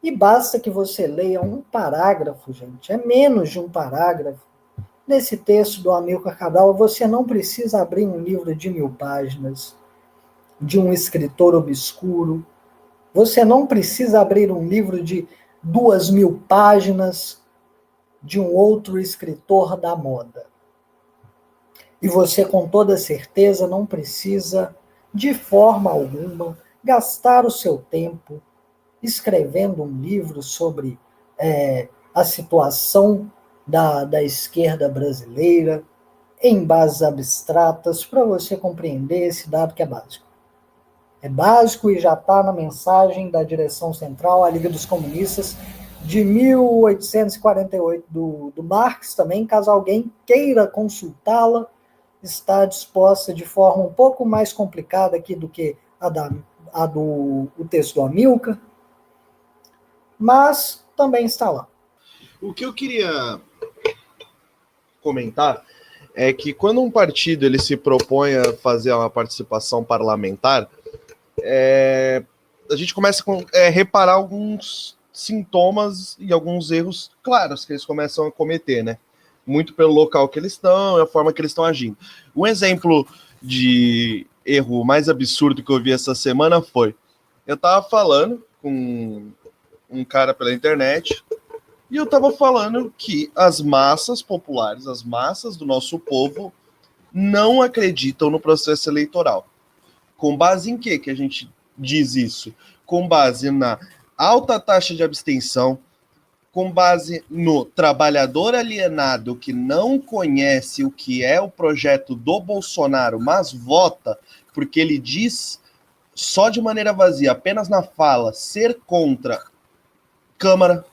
E basta que você leia um parágrafo, gente, é menos de um parágrafo. Nesse texto do Amílcar Cabral, você não precisa abrir um livro de 1000 páginas, de um escritor obscuro. Você não precisa abrir um livro de 2000 páginas de um outro escritor da moda. E você, com toda certeza, não precisa, de forma alguma, gastar o seu tempo escrevendo um livro sobre a situação da esquerda brasileira em bases abstratas para você compreender esse dado que é básico. É básico e já está na mensagem da direção central, a Liga dos Comunistas, de 1848, do Marx também, caso alguém queira consultá-la, está disposta de forma um pouco mais complicada aqui do que o texto do Amílcar, mas também está lá. O que eu queria comentar é que quando um partido ele se propõe a fazer uma participação parlamentar, a gente começa a reparar alguns sintomas e alguns erros claros que eles começam a cometer, né? Muito pelo local que eles estão e a forma que eles estão agindo. Um exemplo de erro mais absurdo que eu vi essa semana foi: eu estava falando com um cara pela internet e eu estava falando que as massas populares, as massas do nosso povo, não acreditam no processo eleitoral. Com base em que a gente diz isso? Com base na alta taxa de abstenção, com base no trabalhador alienado que não conhece o que é o projeto do Bolsonaro, mas vota porque ele diz só de maneira vazia, apenas na fala, ser contra Câmara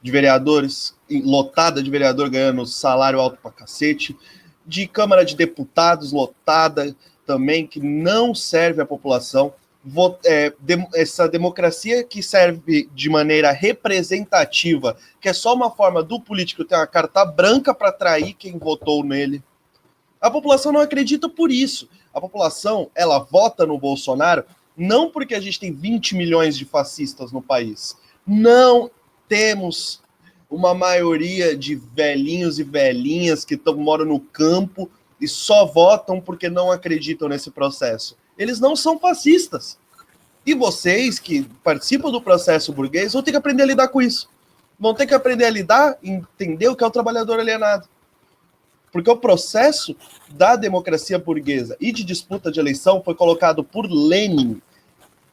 de Vereadores, lotada de vereador ganhando salário alto pra cacete, de Câmara de Deputados lotada também, que não serve à população. Essa democracia que serve de maneira representativa, que é só uma forma do político ter uma carta branca para atrair quem votou nele. A população não acredita por isso. A população, ela vota no Bolsonaro não porque a gente tem 20 milhões de fascistas no país. Não temos uma maioria de velhinhos e velhinhas que moram no campo e só votam porque não acreditam nesse processo. Eles não são fascistas. E vocês que participam do processo burguês vão ter que aprender a lidar com isso. Vão ter que aprender a lidar e entender o que é o trabalhador alienado. Porque o processo da democracia burguesa e de disputa de eleição foi colocado por Lenin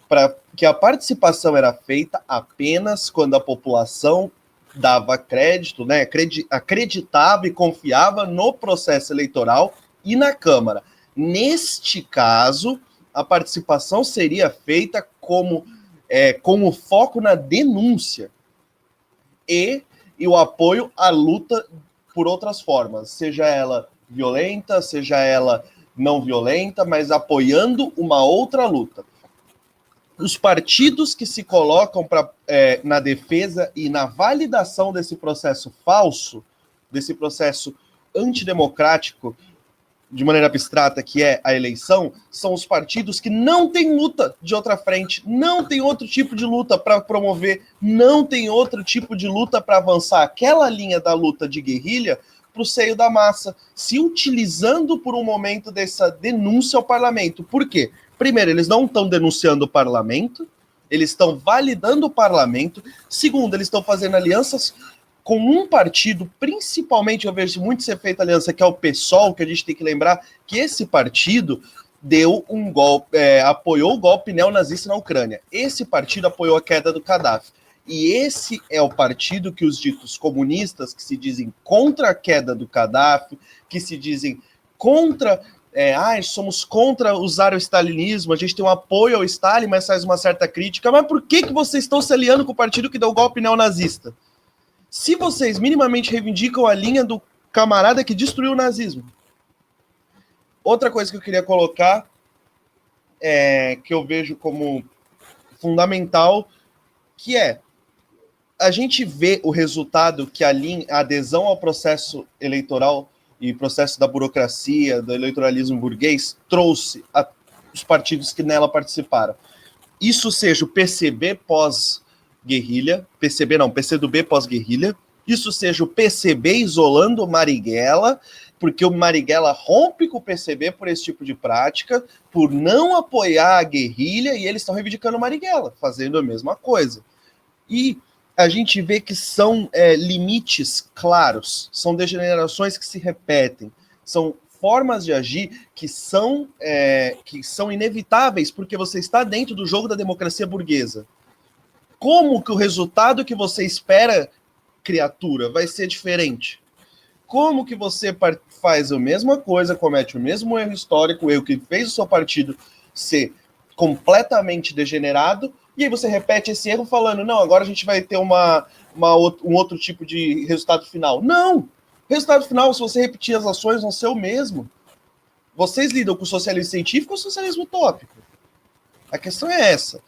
para que a participação era feita apenas quando a população dava crédito, né, acreditava e confiava no processo eleitoral e na Câmara. Neste caso, a participação seria feita com o foco na denúncia e o apoio à luta por outras formas, seja ela violenta, seja ela não violenta, mas apoiando uma outra luta. Os partidos que se colocam na defesa e na validação desse processo falso, desse processo antidemocrático, de maneira abstrata, que é a eleição, são os partidos que não têm luta de outra frente, não tem outro tipo de luta para promover, não tem outro tipo de luta para avançar aquela linha da luta de guerrilha para o seio da massa, se utilizando por um momento dessa denúncia ao parlamento. Por quê? Primeiro, eles não estão denunciando o parlamento, eles estão validando o parlamento. Segundo, eles estão fazendo alianças com um partido, principalmente eu vejo muito ser feita aliança, que é o PSOL, que a gente tem que lembrar que esse partido deu um golpe, apoiou o golpe neonazista na Ucrânia. Esse partido apoiou a queda do Gaddafi. E esse é o partido que os ditos comunistas, que se dizem contra a queda do Gaddafi, que se dizem contra... somos contra usar o stalinismo, a gente tem um apoio ao Stalin, mas faz uma certa crítica. Mas por que vocês estão se aliando com o partido que deu o golpe neonazista? Se vocês minimamente reivindicam a linha do camarada que destruiu o nazismo. Outra coisa que eu queria colocar, que eu vejo como fundamental, que a gente vê o resultado que a adesão ao processo eleitoral e processo da burocracia, do eleitoralismo burguês, trouxe os partidos que nela participaram. Isso seja o PCB pós-guerrilha, PCdoB pós-guerrilha, isso seja o PCB isolando o Marighella, porque o Marighella rompe com o PCB por esse tipo de prática, por não apoiar a guerrilha, e eles estão reivindicando o Marighella, fazendo a mesma coisa. E a gente vê que são limites claros, são degenerações que se repetem, são formas de agir que são inevitáveis, porque você está dentro do jogo da democracia burguesa. Como que o resultado que você espera, criatura, vai ser diferente? Como que você faz a mesma coisa, comete o mesmo erro histórico, o erro que fez o seu partido ser completamente degenerado, e aí você repete esse erro falando, não, agora a gente vai ter um outro tipo de resultado final. Não! O resultado final, se você repetir as ações, vão ser o mesmo. Vocês lidam com o socialismo científico ou socialismo utópico? A questão é essa.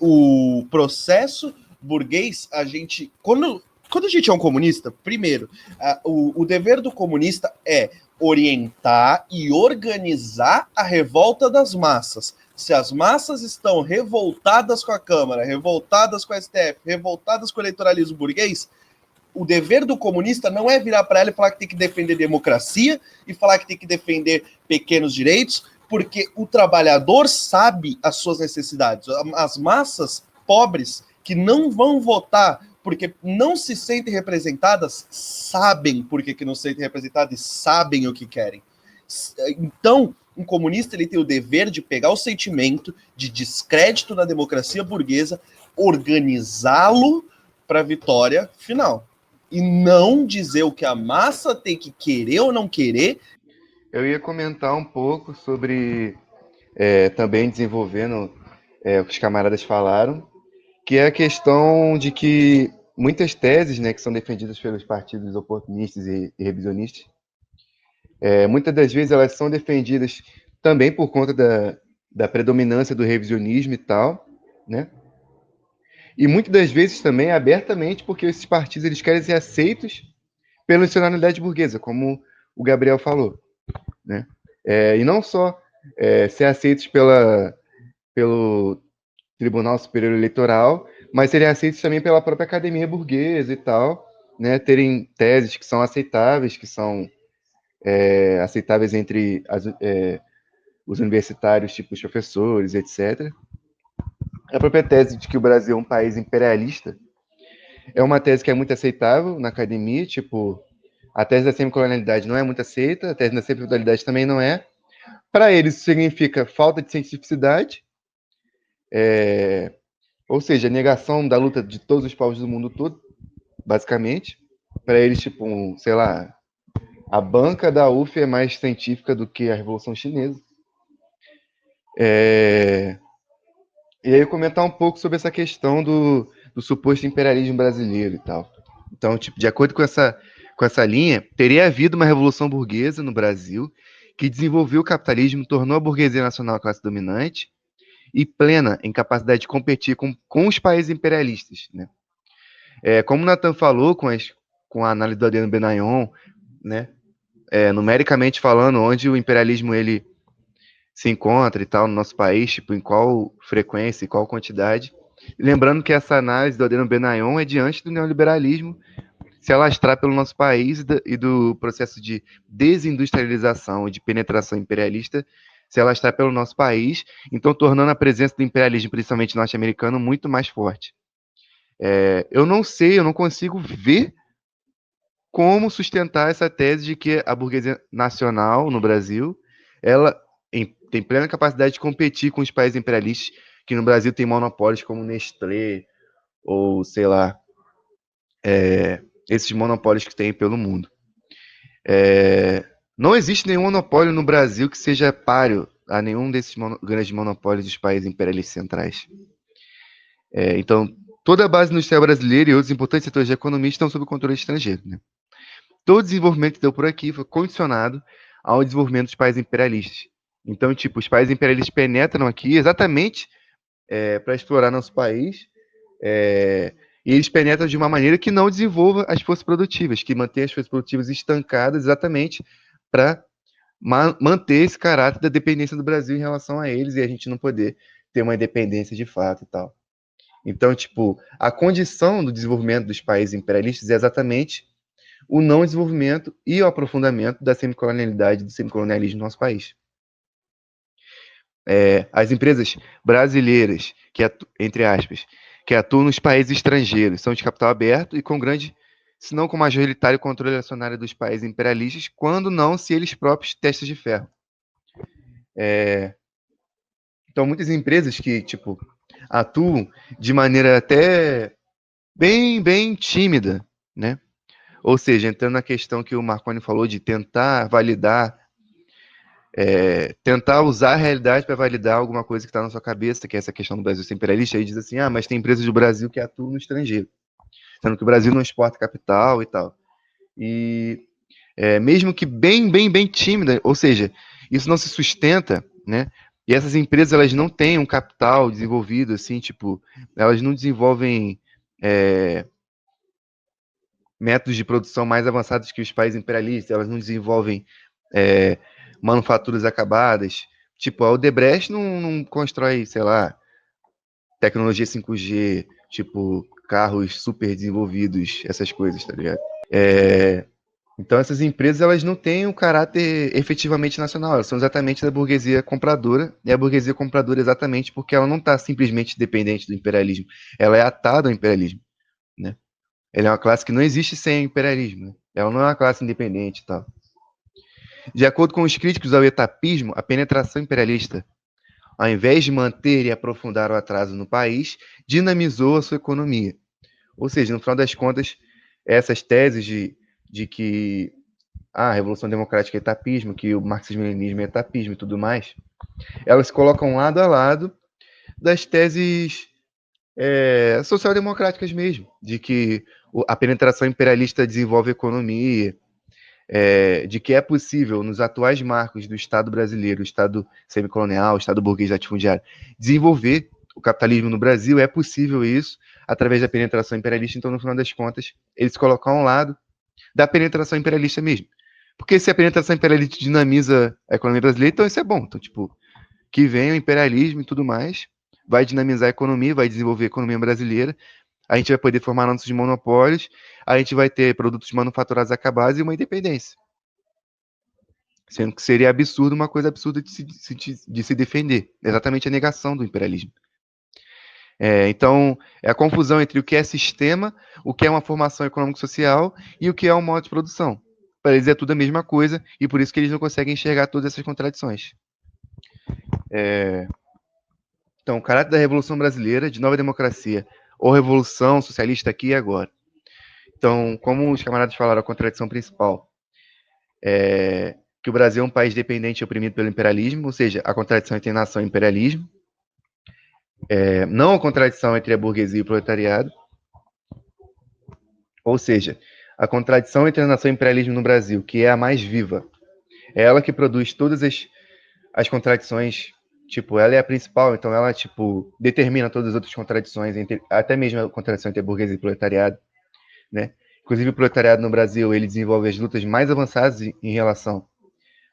O processo burguês, a gente... Quando quando a gente é um comunista, primeiro, o dever do comunista é orientar e organizar a revolta das massas. Se as massas estão revoltadas com a Câmara, revoltadas com a STF, revoltadas com o eleitoralismo burguês, o dever do comunista não é virar para ela e falar que tem que defender democracia e falar que tem que defender pequenos direitos, porque o trabalhador sabe as suas necessidades. As massas pobres que não vão votar porque não se sentem representadas, sabem por que não se sentem representadas e sabem o que querem. Então, um comunista ele tem o dever de pegar o sentimento de descrédito na democracia burguesa, organizá-lo para a vitória final. E não dizer o que a massa tem que querer ou não querer. Eu ia comentar um pouco sobre, também desenvolvendo o que os camaradas falaram, que é a questão de que muitas teses, né, que são defendidas pelos partidos oportunistas e revisionistas, muitas das vezes elas são defendidas também por conta da predominância do revisionismo e tal, né? E muitas das vezes também abertamente porque esses partidos eles querem ser aceitos pela nacionalidade burguesa, como o Gabriel falou, né? E não só ser aceitos pelo Tribunal Superior Eleitoral, mas serem aceitos também pela própria academia burguesa e tal, né? Terem teses que são aceitáveis, aceitáveis entre os universitários, tipo os professores, etc. A própria tese de que o Brasil é um país imperialista é uma tese que é muito aceitável na academia, tipo, a tese da semicolonialidade não é muito aceita, a tese da semifeudalidade também não é. Para eles, isso significa falta de cientificidade, ou seja, negação da luta de todos os povos do mundo todo, basicamente. Para eles, tipo, sei lá, a banca da UF é mais científica do que a Revolução Chinesa. E aí eu comentar um pouco sobre essa questão do suposto imperialismo brasileiro e tal. Então, tipo, de acordo com essa linha, teria havido uma revolução burguesa no Brasil que desenvolveu o capitalismo, tornou a burguesia nacional a classe dominante e plena em capacidade de competir com os países imperialistas, né? Como o Nathan falou, com a análise do Adriano Benayon, né? Numericamente falando, onde o imperialismo ele se encontra e tal no nosso país, tipo, em qual frequência e qual quantidade. E lembrando que essa análise do Adriano Benayon é diante do neoliberalismo se alastrar pelo nosso país e do processo de desindustrialização e de penetração imperialista se alastrar pelo nosso país, então tornando a presença do imperialismo, principalmente norte-americano, muito mais forte. Eu não sei, eu não consigo ver como sustentar essa tese de que a burguesia nacional no Brasil, ela tem plena capacidade de competir com os países imperialistas, que no Brasil tem monopólios como Nestlé, ou sei lá, esses monopólios que tem pelo mundo. Não existe nenhum monopólio no Brasil que seja páreo a nenhum desses grandes monopólios dos países imperialistas centrais. Então, toda a base industrial brasileira e outros importantes setores da economia estão sob controle estrangeiro, né? Todo o desenvolvimento que deu por aqui foi condicionado ao desenvolvimento dos países imperialistas. Então, tipo, os países imperialistas penetram aqui exatamente para explorar nosso país, e eles penetram de uma maneira que não desenvolva as forças produtivas, que mantém as forças produtivas estancadas exatamente para manter esse caráter da dependência do Brasil em relação a eles e a gente não poder ter uma independência de fato e tal. Então, tipo, a condição do desenvolvimento dos países imperialistas é exatamente o não desenvolvimento e o aprofundamento da semicolonialidade e do semicolonialismo no nosso país. As empresas brasileiras, entre aspas, que atuam nos países estrangeiros, são de capital aberto e com grande, se não com majoritário controle acionário dos países imperialistas, quando não se eles próprios testas de ferro. Então, muitas empresas que, tipo, atuam de maneira até bem tímida, né? Ou seja, entrando na questão que o Marconi falou de tentar validar, tentar usar a realidade para validar alguma coisa que está na sua cabeça, que é essa questão do Brasil ser imperialista, aí diz assim, mas tem empresas do Brasil que atuam no estrangeiro, sendo que o Brasil não exporta capital e tal. E mesmo que bem tímida, ou seja, isso não se sustenta, né? E essas empresas, elas não têm um capital desenvolvido, assim, tipo, elas não desenvolvem métodos de produção mais avançados que os países imperialistas, elas não desenvolvem manufaturas acabadas. Tipo, a Odebrecht não constrói, sei lá, tecnologia 5G, tipo, carros super desenvolvidos, essas coisas, tá ligado? Então, essas empresas, elas não têm um caráter efetivamente nacional, elas são exatamente da burguesia compradora, e a burguesia compradora exatamente porque ela não está simplesmente dependente do imperialismo, ela é atada ao imperialismo, né? Ela é uma classe que não existe sem o imperialismo, né? Ela não é uma classe independente e tal. De acordo com os críticos ao etapismo, a penetração imperialista, ao invés de manter e aprofundar o atraso no país, dinamizou a sua economia. Ou seja, no final das contas, essas teses de que a Revolução Democrática é etapismo, que o marxismo-leninismo é etapismo e tudo mais, elas se colocam lado a lado das teses social-democráticas mesmo, de que a penetração imperialista desenvolve a economia, de que é possível, nos atuais marcos do Estado brasileiro, o Estado semicolonial, o Estado burguês latifundiário, desenvolver o capitalismo no Brasil, é possível isso através da penetração imperialista. Então, no final das contas, eles se colocam ao lado da penetração imperialista mesmo. Porque se a penetração imperialista dinamiza a economia brasileira, então isso é bom. Então, tipo, que venha o imperialismo e tudo mais, vai dinamizar a economia, vai desenvolver a economia brasileira, a gente vai poder formar nossos monopólios, a gente vai ter produtos manufaturados acabados e uma independência. Sendo que seria absurdo, uma coisa absurda de se defender. Exatamente a negação do imperialismo. Então, é a confusão entre o que é sistema, o que é uma formação econômico-social e o que é um modo de produção. Para eles é tudo a mesma coisa e por isso que eles não conseguem enxergar todas essas contradições. Então, o caráter da Revolução Brasileira, de nova democracia, ou Revolução Socialista aqui e agora. Então, como os camaradas falaram, a contradição principal é que o Brasil é um país dependente e oprimido pelo imperialismo, ou seja, a contradição entre nação e imperialismo. Não a contradição entre a burguesia e o proletariado, ou seja, a contradição entre a nação e o imperialismo no Brasil, que é a mais viva, é ela que produz todas as contradições, tipo, ela é a principal, então ela, tipo, determina todas as outras contradições, até mesmo a contradição entre a burguesia e o proletariado, né? Inclusive, o proletariado no Brasil, ele desenvolve as lutas mais avançadas em relação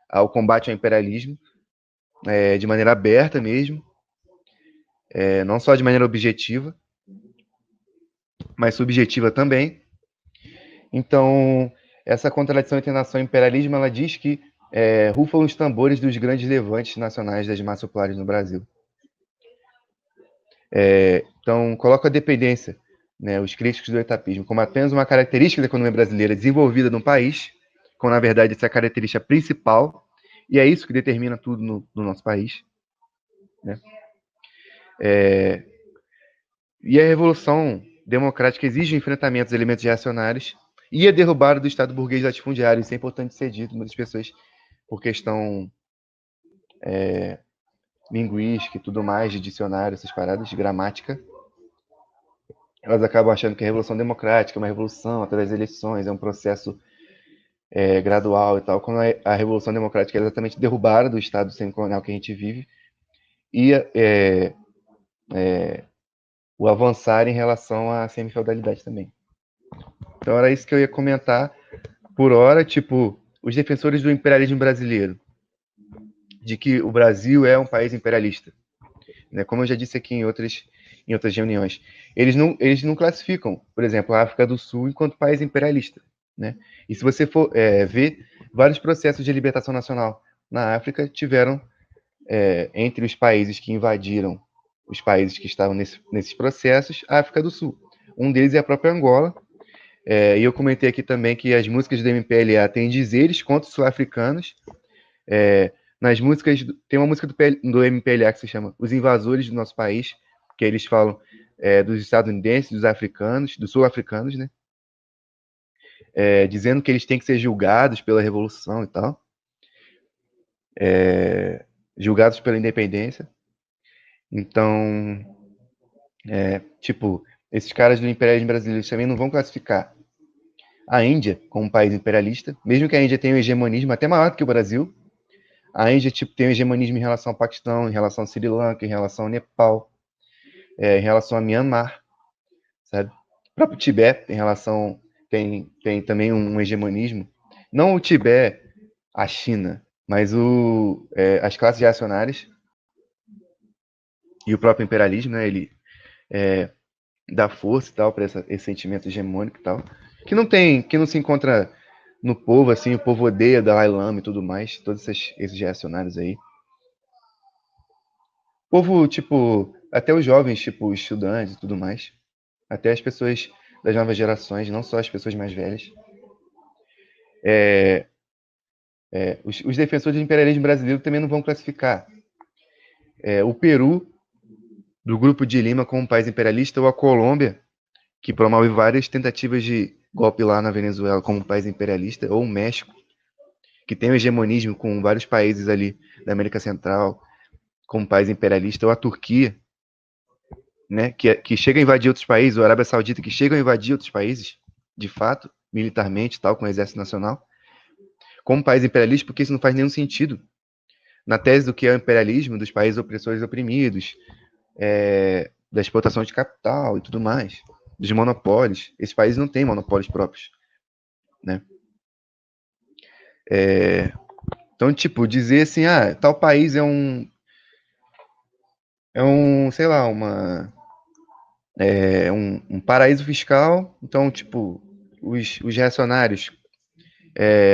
ao combate ao imperialismo, de maneira aberta mesmo, não só de maneira objetiva, mas subjetiva também. Então, essa contradição entre nação e imperialismo, ela diz que rufam os tambores dos grandes levantes nacionais das massas populares no Brasil. Então, coloca a dependência, né, os críticos do etapismo, como apenas uma característica da economia brasileira desenvolvida no país, quando, na verdade, essa é a característica principal, e é isso que determina tudo no nosso país, né? E a Revolução Democrática exige o enfrentamento dos elementos reacionários e a derrubada do Estado burguês latifundiário. Isso é importante ser dito. Muitas pessoas, por questão linguística e tudo mais, de dicionário, essas paradas, de gramática, elas acabam achando que a Revolução Democrática é uma revolução através das eleições, é um processo gradual e tal, quando a Revolução Democrática é exatamente derrubada do Estado semicolonial que a gente vive e o avançar em relação à semifeudalidade também. Então era isso que eu ia comentar por hora, tipo, os defensores do imperialismo brasileiro, de que o Brasil é um país imperialista, né? Como eu já disse aqui em outras reuniões, eles não classificam, por exemplo, a África do Sul enquanto país imperialista, né? E se você for ver, vários processos de libertação nacional na África tiveram entre os países que invadiram os países que estavam nesses processos, a África do Sul. Um deles é a própria Angola. E eu comentei aqui também que as músicas do MPLA têm dizeres contra os sul-africanos. Nas músicas, tem uma música do MPLA que se chama Os Invasores do Nosso País, que eles falam dos estadunidenses, dos africanos, dos sul-africanos, né? Dizendo que eles têm que ser julgados pela revolução e tal. Julgados pela independência. Então, tipo, esses caras do imperialismo brasileiro também não vão classificar a Índia como um país imperialista, mesmo que a Índia tenha um hegemonismo até maior do que o Brasil. A Índia tipo, tem um hegemonismo em relação ao Paquistão, em relação ao Sri Lanka, em relação ao Nepal, em relação a Myanmar, sabe? O próprio Tibete, em relação tem também um hegemonismo, não o Tibete, a China, mas as classes reacionárias e o próprio imperialismo, né? Ele dá força e tal para esse sentimento hegemônico e tal, que não se encontra no povo, assim, o povo odeia Dalai Lama e tudo mais, todos esses reacionários aí. O povo, tipo, até os jovens, tipo, os estudantes e tudo mais, até as pessoas das novas gerações, não só as pessoas mais velhas. Os defensores do imperialismo brasileiro também não vão classificar o Peru, do Grupo de Lima, como um país imperialista, ou a Colômbia, que promove várias tentativas de golpe lá na Venezuela como um país imperialista, ou o México, que tem o hegemonismo com vários países ali da América Central como um país imperialista, ou a Turquia, né, que chega a invadir outros países, ou a Arábia Saudita, que chega a invadir outros países, de fato, militarmente, tal, com o exército nacional, como um país imperialista, porque isso não faz nenhum sentido. Na tese do que é o imperialismo, dos países opressores e oprimidos, da explotação de capital e tudo mais, dos monopólios. Esses países não têm monopólios próprios, né? Então, tipo, dizer assim, tal país sei lá, um paraíso fiscal. Então, tipo, os reacionários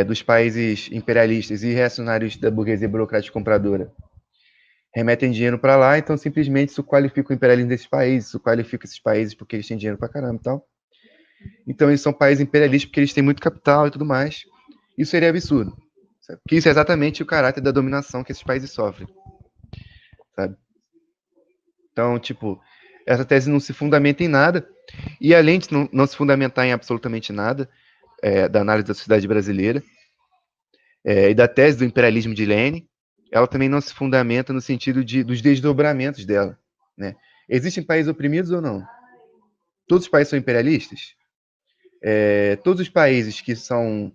dos países imperialistas e reacionários da burguesia burocrática compradora remetem dinheiro para lá, então simplesmente isso qualifica o imperialismo desses países, isso qualifica esses países porque eles têm dinheiro pra caramba e tal. Então eles são países imperialistas porque eles têm muito capital e tudo mais. Isso seria absurdo, sabe? Porque isso é exatamente o caráter da dominação que esses países sofrem, sabe? Então, tipo, essa tese não se fundamenta em nada, e além de não se fundamentar em absolutamente nada, da análise da sociedade brasileira, e da tese do imperialismo de Lenin, ela também não se fundamenta no sentido dos desdobramentos dela, né? Existem países oprimidos ou não? Todos os países são imperialistas? Todos os países que são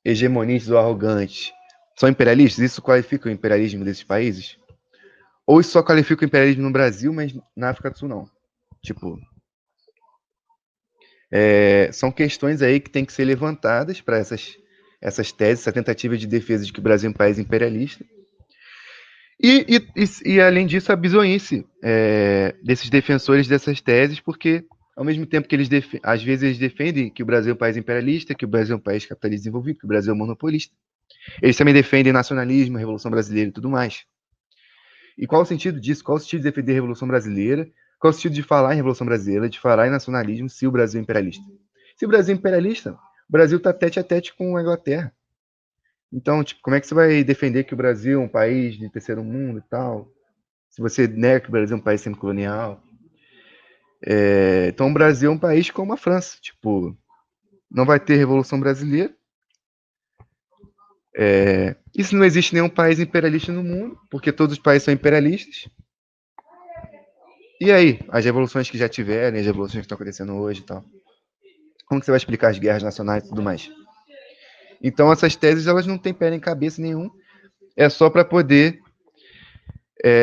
hegemonistas ou arrogantes são imperialistas? Isso qualifica o imperialismo desses países? Ou isso só qualifica o imperialismo no Brasil, mas na África do Sul não? Tipo, são questões aí que têm que ser levantadas para essas teses, essa tentativa de defesa de que o Brasil é um país imperialista. E além disso, a bizonhice desses defensores dessas teses, porque ao mesmo tempo que às vezes eles defendem que o Brasil é um país imperialista, que o Brasil é um país capitalista desenvolvido, que o Brasil é um monopolista, eles também defendem nacionalismo, Revolução Brasileira e tudo mais. E qual o sentido disso? Qual o sentido de defender a Revolução Brasileira? Qual o sentido de falar em Revolução Brasileira, de falar em nacionalismo, se o Brasil é imperialista? Se o Brasil é imperialista, o Brasil está tete a tete com a Inglaterra. Então, tipo, como é que você vai defender que o Brasil é um país de terceiro mundo e tal? Se você nega que o Brasil é um país semicolonial. Então, o Brasil é um país como a França. Tipo, não vai ter Revolução Brasileira. E se não existe nenhum país imperialista no mundo, porque todos os países são imperialistas. E aí, as revoluções que já tiveram, as revoluções que estão acontecendo hoje e tal. Como que você vai explicar as guerras nacionais e tudo mais? Então, essas teses, elas não têm pé nem cabeça nenhum. É só para poder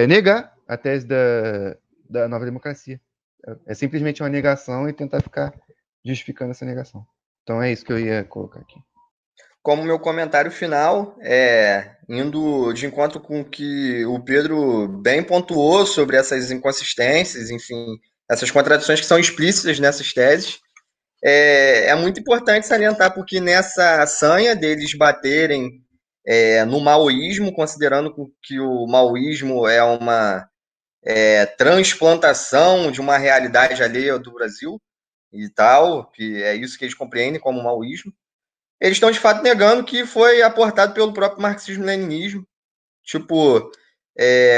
negar a tese da nova democracia. É simplesmente uma negação e tentar ficar justificando essa negação. Então é isso que eu ia colocar aqui. Como meu comentário final, indo de encontro com o que o Pedro bem pontuou sobre essas inconsistências, enfim, essas contradições que são explícitas nessas teses, é muito importante salientar porque nessa sanha deles baterem no maoísmo, considerando que o maoísmo é uma transplantação de uma realidade alheia do Brasil e tal, que é isso que eles compreendem como maoísmo, eles estão de fato negando que foi aportado pelo próprio marxismo-leninismo. Tipo,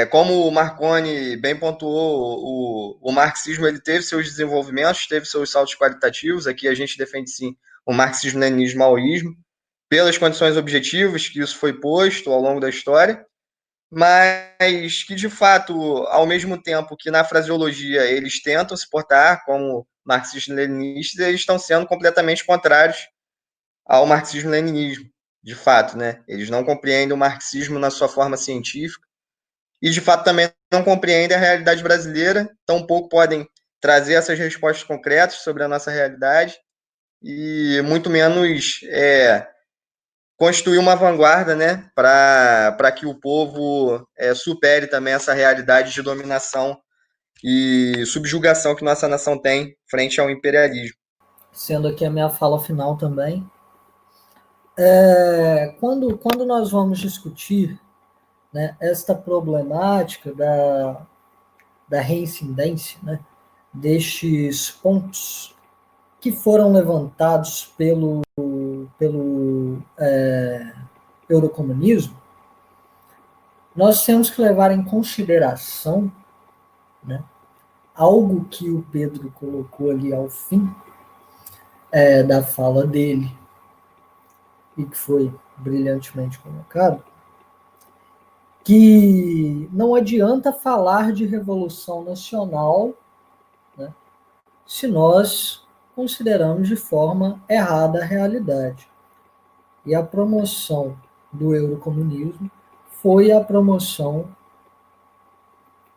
como o Marconi bem pontuou, o marxismo ele teve seus desenvolvimentos, teve seus saltos qualitativos. Aqui a gente defende sim o marxismo-leninismo-maoísmo, pelas condições objetivas que isso foi posto ao longo da história, mas que de fato, ao mesmo tempo que na fraseologia eles tentam se portar como marxistas-leninistas, eles estão sendo completamente contrários ao marxismo-leninismo, de fato, né? Eles não compreendem o marxismo na sua forma científica e, de fato, também não compreendem a realidade brasileira, tampouco podem trazer essas respostas concretas sobre a nossa realidade e muito menos construir uma vanguarda, né, para que o povo supere também essa realidade de dominação e subjugação que nossa nação tem frente ao imperialismo. Sendo aqui a minha fala final também, quando nós vamos discutir, né, esta problemática da reincidência, né, destes pontos que foram levantados pelo eurocomunismo, nós temos que levar em consideração, né, algo que o Pedro colocou ali ao fim da fala dele, e que foi brilhantemente colocado, que não adianta falar de revolução nacional, né, se nós consideramos de forma errada a realidade. E a promoção do eurocomunismo foi a promoção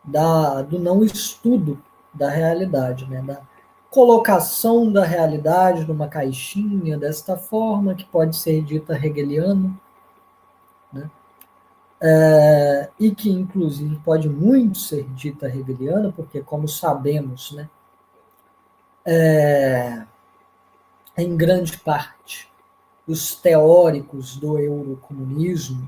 do não estudo da realidade, né, da colocação da realidade numa caixinha desta forma, que pode ser dita hegeliana, né, e que, inclusive, pode muito ser dita hegeliana, porque, como sabemos, né, em grande parte, os teóricos do eurocomunismo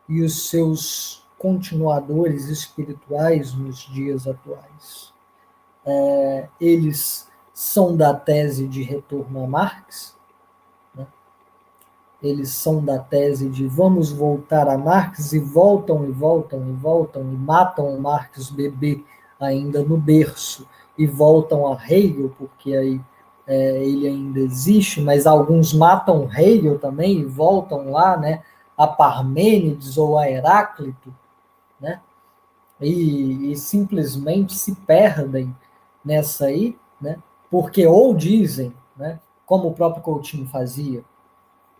e os seus continuadores espirituais nos dias atuais, eles são da tese de retorno a Marx, né? Eles são da tese de vamos voltar a Marx, e voltam, e voltam, e voltam, e matam o Marx bebê ainda no berço, e voltam a Hegel, porque aí ele ainda existe, mas alguns matam Hegel também, e voltam lá, né, a Parmênides ou a Heráclito, né, e simplesmente se perdem nessa aí, né, porque ou dizem, né, como o próprio Coutinho fazia,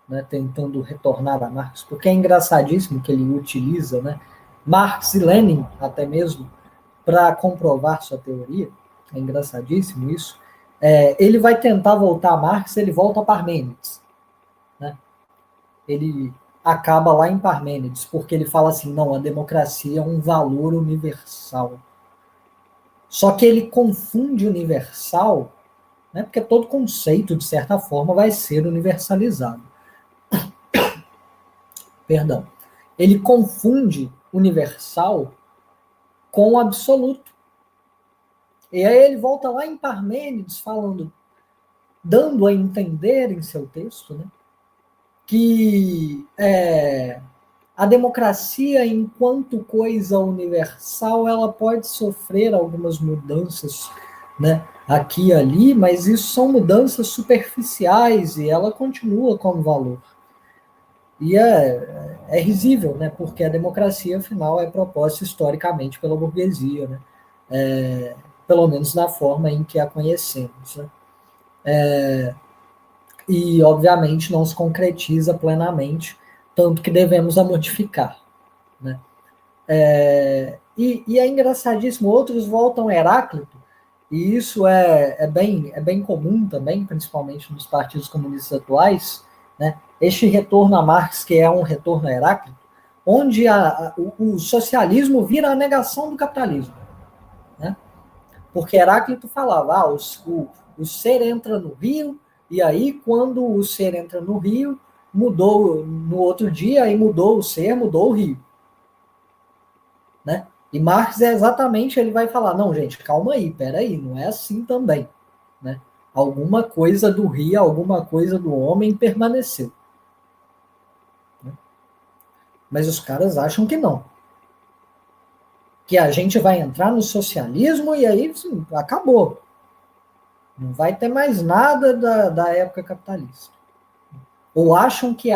né, tentando retornar a Marx, porque é engraçadíssimo que ele utiliza, né, Marx e Lenin até mesmo para comprovar sua teoria, é engraçadíssimo isso. Ele vai tentar voltar a Marx, ele volta a Parmênides, né? Ele acaba lá em Parmênides, porque ele fala assim, não, a democracia é um valor universal. Só que ele confunde universal, né, porque todo conceito, de certa forma, vai ser universalizado. Perdão. Ele confunde universal com absoluto. E aí ele volta lá em Parmênides falando, dando a entender em seu texto, né, que a democracia, enquanto coisa universal, ela pode sofrer algumas mudanças, né, aqui e ali, mas isso são mudanças superficiais e ela continua como valor. E é risível, né, porque a democracia, afinal, é proposta historicamente pela burguesia, né, pelo menos na forma em que a conhecemos, né? E, obviamente, não se concretiza plenamente, tanto que devemos a modificar, né? E é engraçadíssimo, outros voltam a Heráclito, e isso é bem comum também, principalmente nos partidos comunistas atuais, né? Este retorno a Marx, que é um retorno a Heráclito, onde o socialismo vira a negação do capitalismo, né? Porque Heráclito falava, o ser entra no rio, e aí quando o ser entra no rio, mudou no outro dia, aí mudou o ser, mudou o rio. Né? E Marx exatamente, ele vai falar, não, gente, calma aí, peraí, não é assim também. Né? Alguma coisa do rio, alguma coisa do homem permaneceu. Né? Mas os caras acham que não. Que a gente vai entrar no socialismo e aí sim, acabou. Não vai ter mais nada da época capitalista. Ou acham que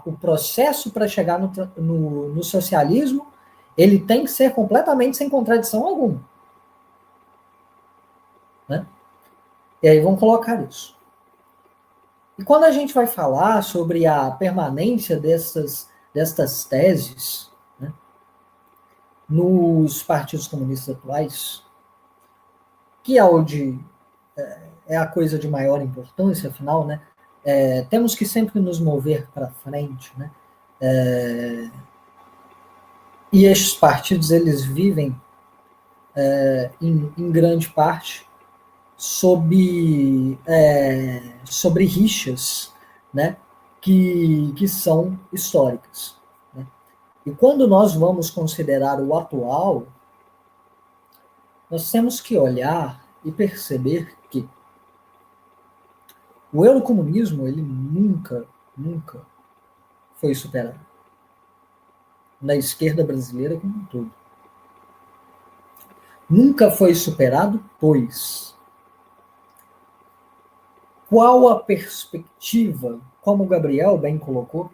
o processo para chegar no socialismo ele tem que ser completamente sem contradição alguma. Né? E aí vão colocar isso. E quando a gente vai falar sobre a permanência destas teses, né, nos partidos comunistas atuais, que é a coisa de maior importância, afinal, né? Temos que sempre nos mover para frente, né? E estes partidos, eles vivem, em grande parte, sobre rixas, né? Que são históricas, né? E quando nós vamos considerar o atual, nós temos que olhar e perceber que o eurocomunismo, ele nunca foi superado. Na esquerda brasileira como um todo. Nunca foi superado, pois qual a perspectiva, como o Gabriel bem colocou,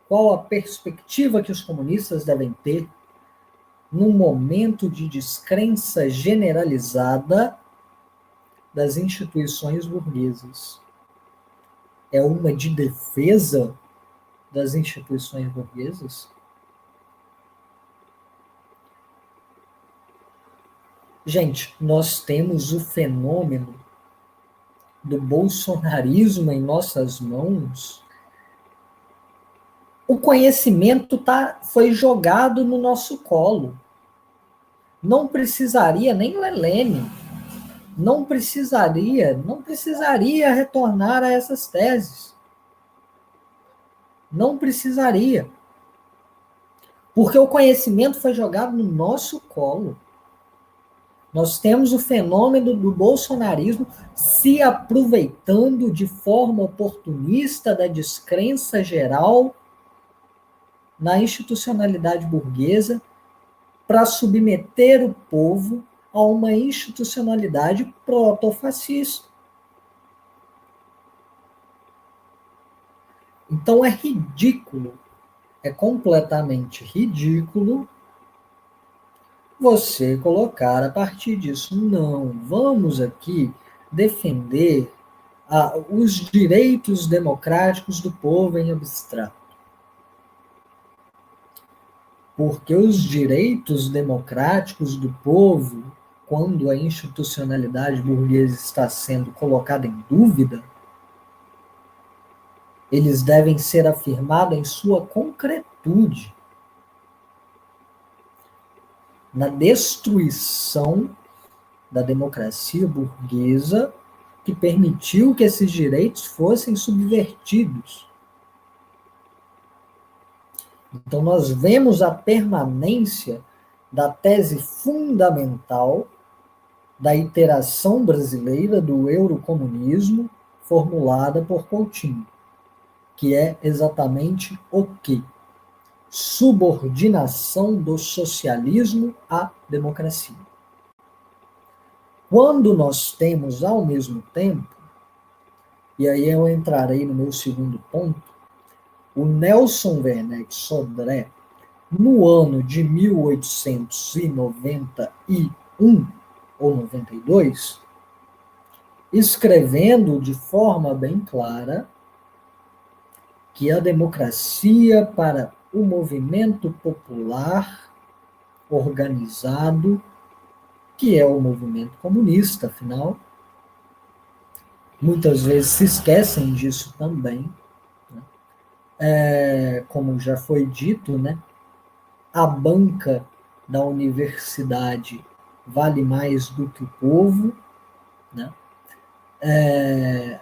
qual a perspectiva que os comunistas devem ter num momento de descrença generalizada das instituições burguesas? É uma de defesa das instituições burguesas? Gente, nós temos o fenômeno do bolsonarismo em nossas mãos. O conhecimento foi jogado no nosso colo. Não precisaria nem ler Lenin. Não precisaria retornar a essas teses. Não precisaria. Porque o conhecimento foi jogado no nosso colo. Nós temos o fenômeno do bolsonarismo se aproveitando de forma oportunista da descrença geral na institucionalidade burguesa para submeter o povo a uma institucionalidade protofascista. Então é ridículo, é completamente ridículo você colocar a partir disso. Não, vamos aqui defender os direitos democráticos do povo em abstrato. Porque os direitos democráticos do povo, quando a institucionalidade burguesa está sendo colocada em dúvida, eles devem ser afirmados em sua concretude, na destruição da democracia burguesa que permitiu que esses direitos fossem subvertidos. Então, nós vemos a permanência da tese fundamental da iteração brasileira do eurocomunismo formulada por Coutinho, que é exatamente o quê? Subordinação do socialismo à democracia. Quando nós temos, ao mesmo tempo, e aí eu entrarei no meu segundo ponto, o Nelson Werneck Sodré, no ano de 1891 ou 92, escrevendo de forma bem clara que a democracia para o movimento popular organizado, que é o movimento comunista, afinal, muitas vezes se esquecem disso também, né? Como já foi dito, né? A banca da universidade vale mais do que o povo, né?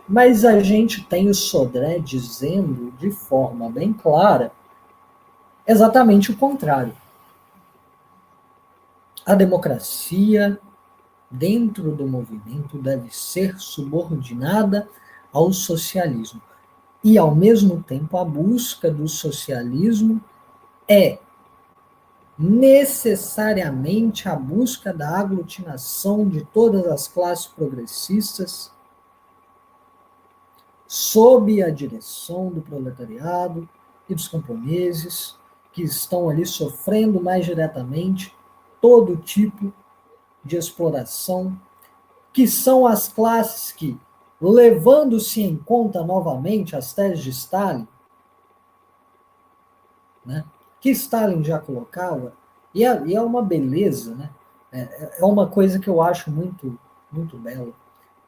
Mas a gente tem o Sodré dizendo de forma bem clara exatamente o contrário. A democracia dentro do movimento deve ser subordinada ao socialismo. E, ao mesmo tempo, a busca do socialismo é necessariamente a busca da aglutinação de todas as classes progressistas sob a direção do proletariado e dos camponeses, que estão ali sofrendo mais diretamente todo tipo de exploração, que são as classes que, levando-se em conta novamente as teses de Stalin, né, que Stalin já colocava, e é uma beleza, né? É uma coisa que eu acho muito, muito bela,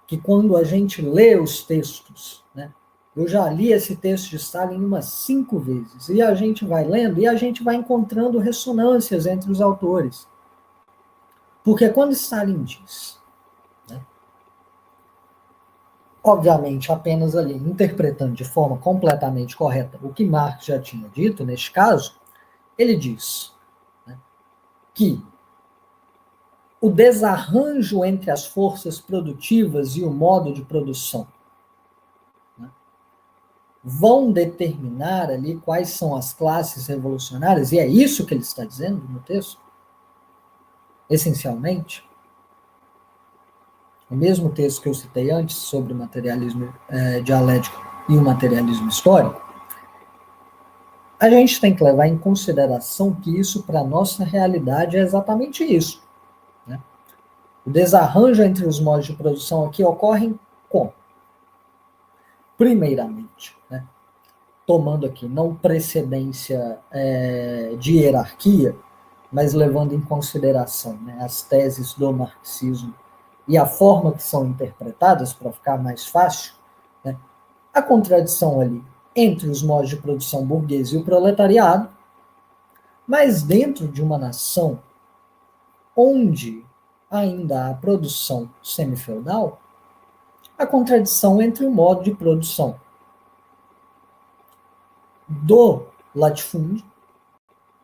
que quando a gente lê os textos, né, eu já li esse texto de Stalin umas 5 vezes, e a gente vai lendo e a gente vai encontrando ressonâncias entre os autores. Porque quando Stalin diz, né, obviamente apenas ali interpretando de forma completamente correta o que Marx já tinha dito, neste caso, ele diz, né, que o desarranjo entre as forças produtivas e o modo de produção, né, vão determinar ali quais são as classes revolucionárias, e é isso que ele está dizendo no texto, essencialmente. O mesmo texto que eu citei antes sobre o materialismo dialético e o materialismo histórico, a gente tem que levar em consideração que isso, para a nossa realidade, é exatamente isso. Né? O desarranjo entre os modos de produção aqui ocorre como? Primeiramente, né, tomando aqui não precedência de hierarquia, mas levando em consideração, né, as teses do marxismo e a forma que são interpretadas, para ficar mais fácil, né, a contradição ali entre os modos de produção burguês e o proletariado, mas dentro de uma nação onde ainda há produção semifeudal, a contradição entre o modo de produção do latifúndio,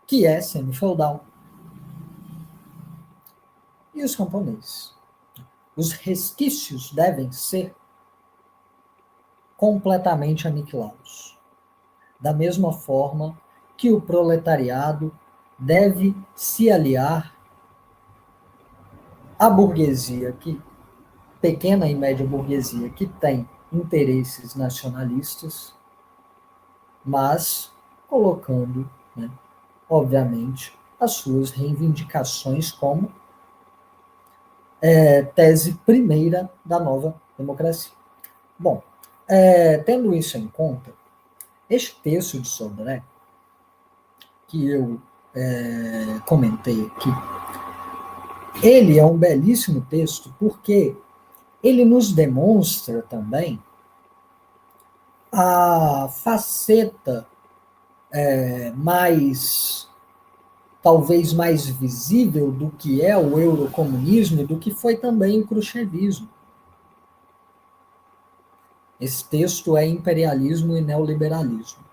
que é semifeudal, e os camponeses. Os resquícios devem ser completamente aniquilados. Da mesma forma que o proletariado deve se aliar à burguesia, pequena e média burguesia, que tem interesses nacionalistas, mas colocando, né, obviamente, as suas reivindicações como tese primeira da nova democracia. Bom, tendo isso em conta, este texto de Sodré, que eu comentei aqui, ele é um belíssimo texto porque ele nos demonstra também a faceta talvez mais visível do que é o eurocomunismo e do que foi também o khrushchevismo. Esse texto é Imperialismo e Neoliberalismo.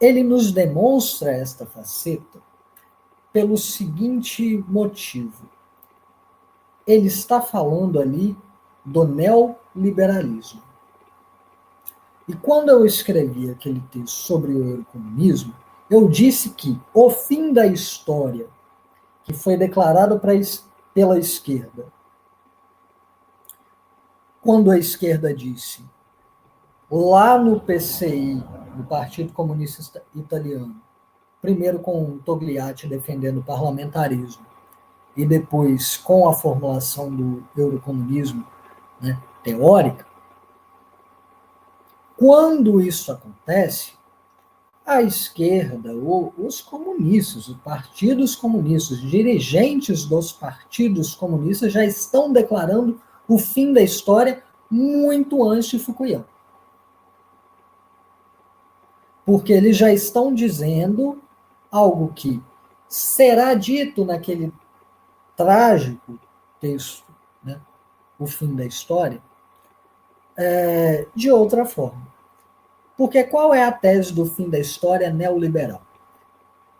Ele nos demonstra esta faceta pelo seguinte motivo. Ele está falando ali do neoliberalismo. E quando eu escrevi aquele texto sobre o eurocomunismo, eu disse que o fim da história, que foi declarado pela esquerda, quando a esquerda disse, lá no PCI, no Partido Comunista Italiano, primeiro com Togliatti defendendo o parlamentarismo, e depois com a formulação do eurocomunismo, né, teórica, quando isso acontece, a esquerda, os comunistas, os partidos comunistas, os dirigentes dos partidos comunistas já estão declarando o fim da história muito antes de Fukuyama. Porque eles já estão dizendo algo que será dito naquele trágico texto, né, o fim da história, de outra forma. Porque qual é a tese do fim da história neoliberal?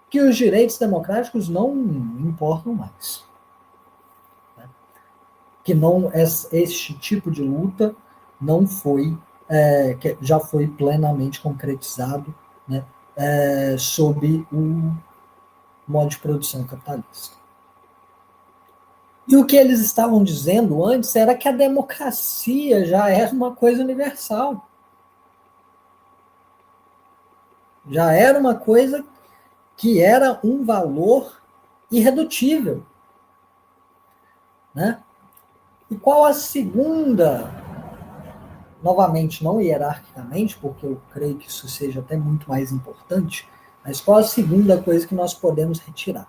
Que os direitos democráticos não importam mais. Né? Que não este tipo de luta não foi, que já foi plenamente concretizado, né, sob o modo de produção capitalista. E o que eles estavam dizendo antes era que a democracia já era uma coisa universal. Já era uma coisa que era um valor irredutível. Né? E qual a segunda, novamente, não hierarquicamente, porque eu creio que isso seja até muito mais importante, mas qual a segunda coisa que nós podemos retirar?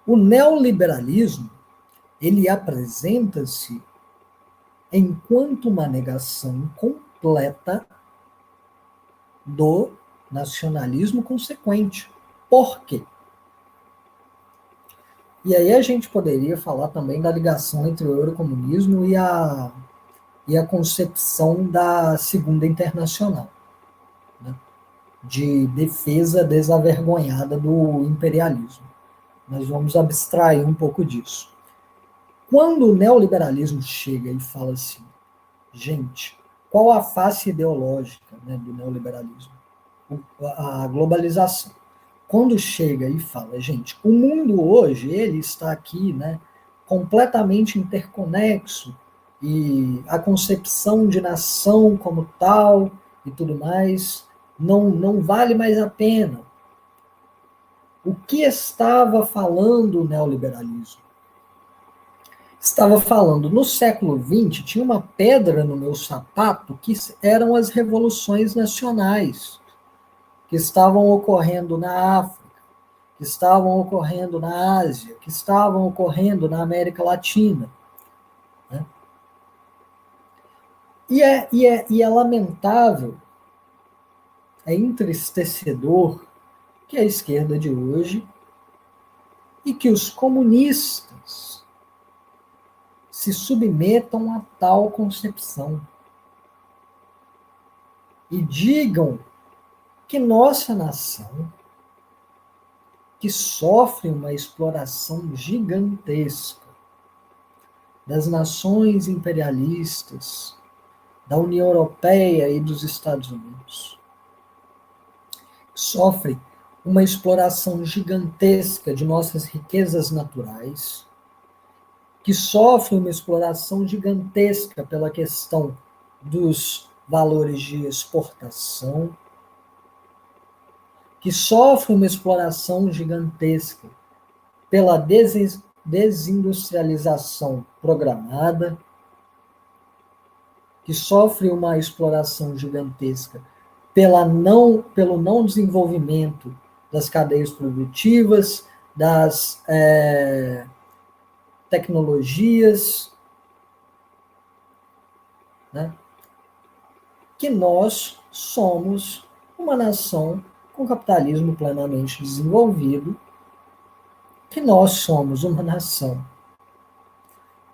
O neoliberalismo, ele apresenta-se enquanto uma negação completa do nacionalismo consequente. Por quê? E aí a gente poderia falar também da ligação entre o eurocomunismo e a concepção da Segunda Internacional, né, de defesa desavergonhada do imperialismo. Nós vamos abstrair um pouco disso. Quando o neoliberalismo chega e fala assim, gente, qual a face ideológica, né, do neoliberalismo? A globalização. Quando chega e fala, gente, o mundo hoje, ele está aqui, né, completamente interconexo, e a concepção de nação como tal e tudo mais não vale mais a pena. O que estava falando o neoliberalismo? Estava falando, no século XX, tinha uma pedra no meu sapato que eram as revoluções nacionais, que estavam ocorrendo na África, que estavam ocorrendo na Ásia, que estavam ocorrendo na América Latina. Né? E é lamentável, é entristecedor que a esquerda de hoje e que os comunistas se submetam a tal concepção e digam que nossa nação, que sofre uma exploração gigantesca das nações imperialistas, da União Europeia e dos Estados Unidos, sofre uma exploração gigantesca de nossas riquezas naturais, que sofre uma exploração gigantesca pela questão dos valores de exportação, que sofre uma exploração gigantesca pela desindustrialização programada, que sofre uma exploração gigantesca pelo não desenvolvimento das cadeias produtivas, das tecnologias, né? Que nós somos uma nação com capitalismo plenamente desenvolvido, que nós somos uma nação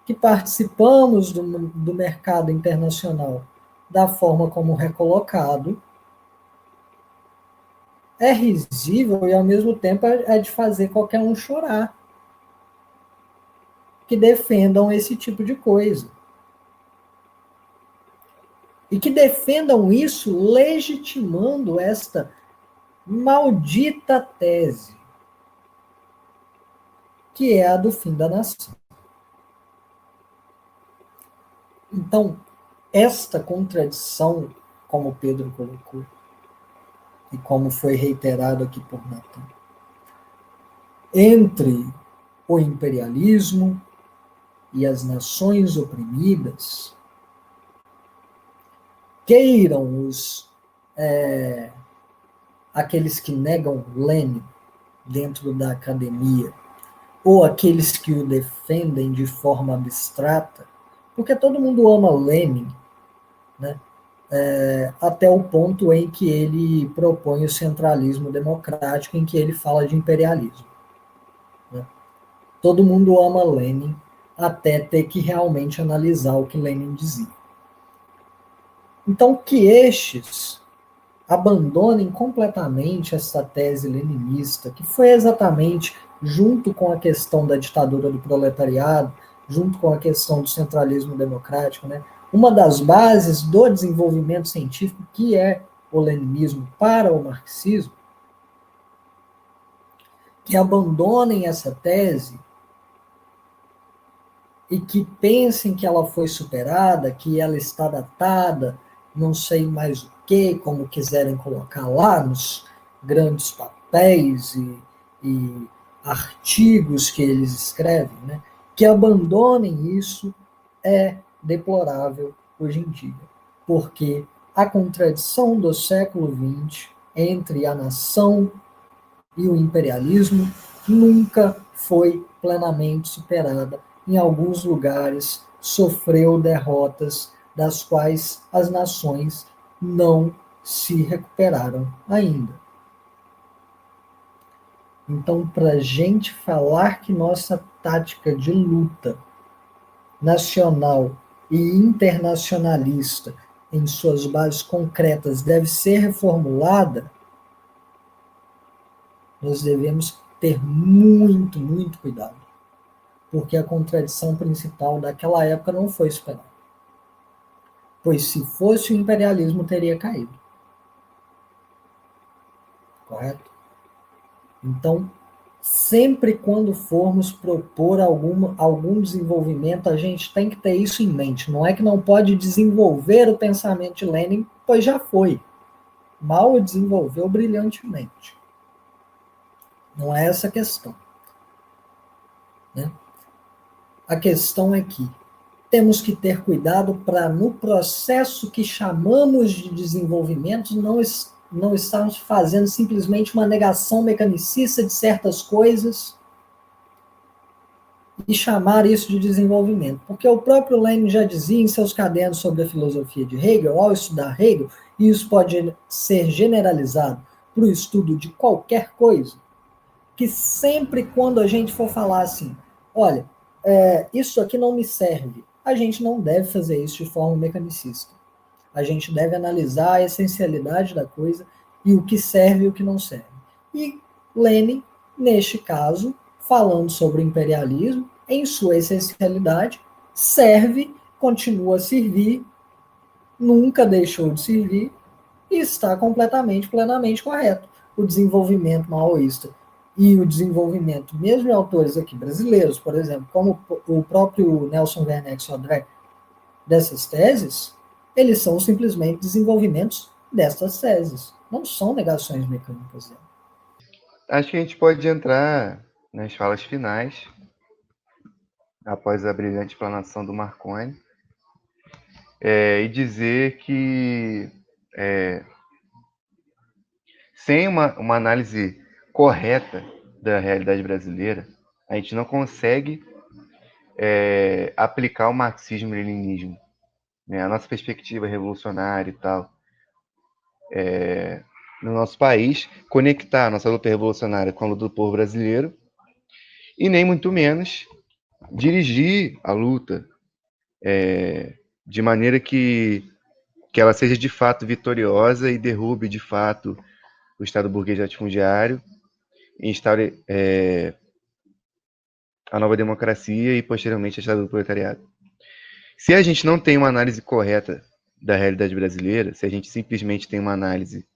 que participamos do mercado internacional da forma como recolocado, é risível e, ao mesmo tempo, é de fazer qualquer um chorar que defendam esse tipo de coisa. E que defendam isso legitimando esta maldita tese, que é a do fim da nação. Então, esta contradição, como Pedro colocou, e como foi reiterado aqui por Natan, entre o imperialismo e as nações oprimidas, queiram aqueles que negam Lenin dentro da academia, ou aqueles que o defendem de forma abstrata, porque todo mundo ama Lenin, né? Até o ponto em que ele propõe o centralismo democrático, em que ele fala de imperialismo. Né? Todo mundo ama Lenin, até ter que realmente analisar o que Lenin dizia. Então, que estes abandonem completamente essa tese leninista, que foi exatamente, junto com a questão da ditadura do proletariado, junto com a questão do centralismo democrático, né, uma das bases do desenvolvimento científico, que é o leninismo para o marxismo, que abandonem essa tese e que pensem que ela foi superada, que ela está datada, não sei mais o que, como quiserem colocar lá nos grandes papéis e artigos que eles escrevem, né? Que abandonem isso é deplorável hoje em dia, porque a contradição do século XX entre a nação e o imperialismo nunca foi plenamente superada. Em alguns lugares, sofreu derrotas das quais as nações não se recuperaram ainda. Então, para a gente falar que nossa tática de luta nacional e internacionalista em suas bases concretas deve ser reformulada, nós devemos ter muito, muito cuidado, porque a contradição principal daquela época não foi esperada. Pois se fosse o imperialismo, teria caído. Correto? Então, sempre quando formos propor algum desenvolvimento, a gente tem que ter isso em mente. Não é que não pode desenvolver o pensamento de Lenin, pois já foi. Mal o desenvolveu brilhantemente. Não é essa a questão. Né? A questão é que temos que ter cuidado para, no processo que chamamos de desenvolvimento, não estarmos fazendo simplesmente uma negação mecanicista de certas coisas e chamar isso de desenvolvimento. Porque o próprio Lenin já dizia em seus cadernos sobre a filosofia de Hegel, ao estudar Hegel, e isso pode ser generalizado para o estudo de qualquer coisa, que sempre quando a gente for falar assim, olha, isso aqui não me serve, a gente não deve fazer isso de forma mecanicista. A gente deve analisar a essencialidade da coisa e o que serve e o que não serve. E Lenin, neste caso, falando sobre o imperialismo, em sua essencialidade, serve, continua a servir, nunca deixou de servir e está completamente, plenamente correto. O desenvolvimento maoísta e o desenvolvimento, mesmo de autores aqui brasileiros, por exemplo, como o próprio Nelson Werneck Sodré, dessas teses, eles são simplesmente desenvolvimentos dessas teses. Não são negações mecânicas. Acho que a gente pode entrar nas falas finais, após a brilhante explanação do Marconi, e dizer que sem uma análise correta da realidade brasileira, a gente não consegue aplicar o marxismo-leninismo, né? A nossa perspectiva revolucionária e tal, no nosso país, conectar a nossa luta revolucionária com a luta do povo brasileiro e nem muito menos dirigir a luta de maneira que ela seja de fato vitoriosa e derrube de fato o Estado burguês latifundiário e instaure a nova democracia e posteriormente a Estado do proletariado. Se a gente não tem uma análise correta da realidade brasileira, se a gente simplesmente tem uma análise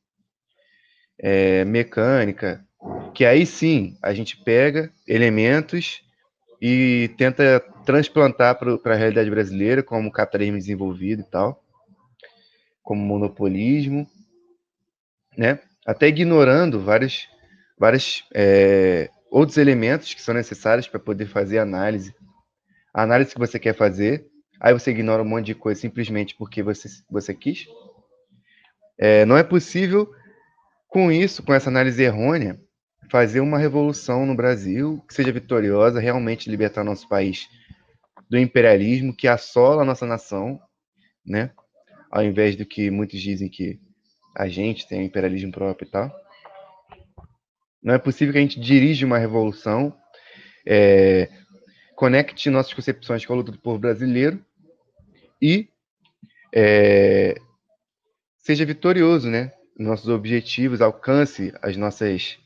mecânica, que aí sim a gente pega elementos e tenta transplantar para a realidade brasileira, como o capitalismo desenvolvido e tal, como o monopolismo, né? Até ignorando vários outros elementos que são necessários para poder fazer a análise que você quer fazer, aí você ignora um monte de coisa simplesmente porque você quis. Não é possível, com isso, com essa análise errônea, fazer uma revolução no Brasil que seja vitoriosa, realmente libertar nosso país do imperialismo que assola a nossa nação, né? Ao invés do que muitos dizem que a gente tem um imperialismo próprio e tal. Não é possível que a gente dirija uma revolução, conecte nossas concepções com a luta do povo brasileiro e seja vitorioso, né? Nossos objetivos, alcance as nossas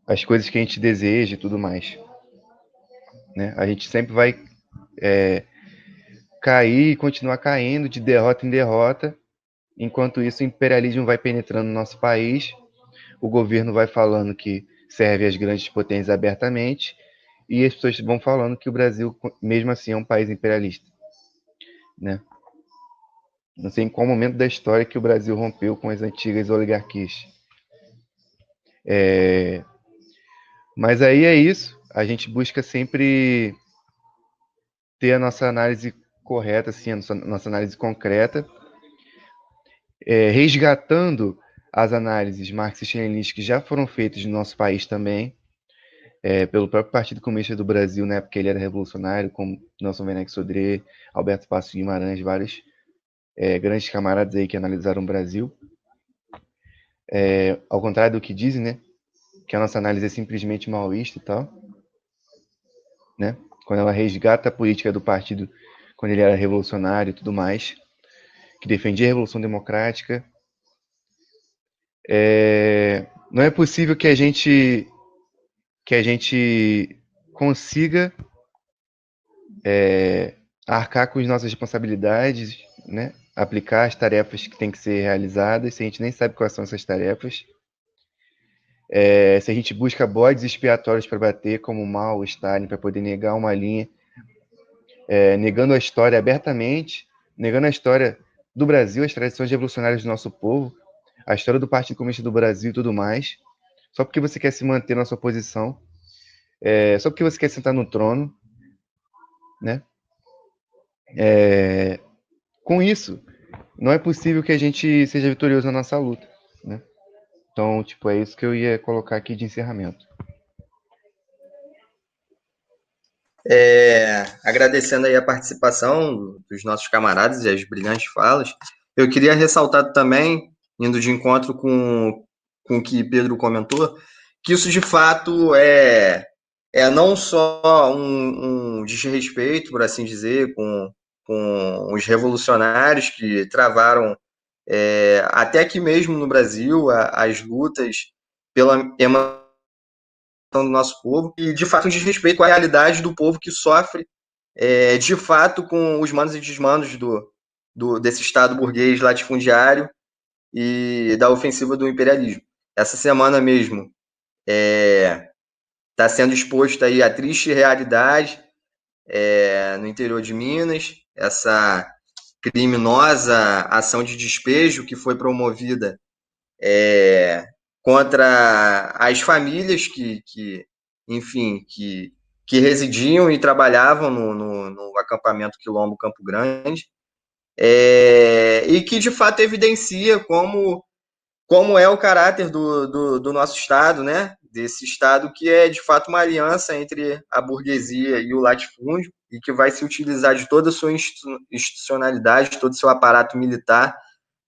as coisas que a gente deseja e tudo mais, né? A gente sempre vai cair e continuar caindo de derrota em derrota. Enquanto isso, o imperialismo vai penetrando no nosso país, o governo vai falando que serve às grandes potências abertamente, e as pessoas vão falando que o Brasil, mesmo assim, é um país imperialista, né? Não sei em qual momento da história que o Brasil rompeu com as antigas oligarquias. Mas aí é isso, a gente busca sempre ter a nossa análise correta, assim, a nossa análise concreta, resgatando as análises marxistas-leninistas que já foram feitas no nosso país também, pelo próprio Partido Comunista do Brasil, na época que ele era revolucionário, como Nelson Werneck Sodré, Alberto Passos Guimarães, vários grandes camaradas aí que analisaram o Brasil. Ao contrário do que dizem, né, que a nossa análise é simplesmente maoísta e tal, né, quando ela resgata a política do partido quando ele era revolucionário e tudo mais, que defendia a Revolução Democrática. Não é possível que a gente consiga arcar com as nossas responsabilidades, né, aplicar as tarefas que têm que ser realizadas, se a gente nem sabe quais são essas tarefas. Se a gente busca bodes expiatórios para bater, como Mao, Stalin, para poder negar uma linha, negando a história abertamente, negando a história do Brasil, as tradições revolucionárias do nosso povo, a história do Partido Comunista do Brasil e tudo mais, só porque você quer se manter na sua posição, só porque você quer sentar no trono, né? Com isso, não é possível que a gente seja vitorioso na nossa luta, né? Então, tipo, é isso que eu ia colocar aqui de encerramento. Agradecendo aí a participação dos nossos camaradas e as brilhantes falas, eu queria ressaltar também, indo de encontro com o que Pedro comentou, que isso de fato é não só um desrespeito, por assim dizer, com os revolucionários que travaram, até aqui mesmo no Brasil, as lutas pela emancipação do nosso povo, e de fato um desrespeito com a realidade do povo que sofre, de fato, com os mandos e desmandos desse Estado burguês latifundiário e da ofensiva do imperialismo. Essa semana mesmo está sendo exposta aí a triste realidade no interior de Minas, essa criminosa ação de despejo que foi promovida contra as famílias enfim, que residiam e trabalhavam no acampamento Quilombo Campo Grande, e que de fato evidencia como é o caráter do nosso Estado, né? Desse Estado que é de fato uma aliança entre a burguesia e o latifúndio, e que vai se utilizar de toda a sua institucionalidade, todo o seu aparato militar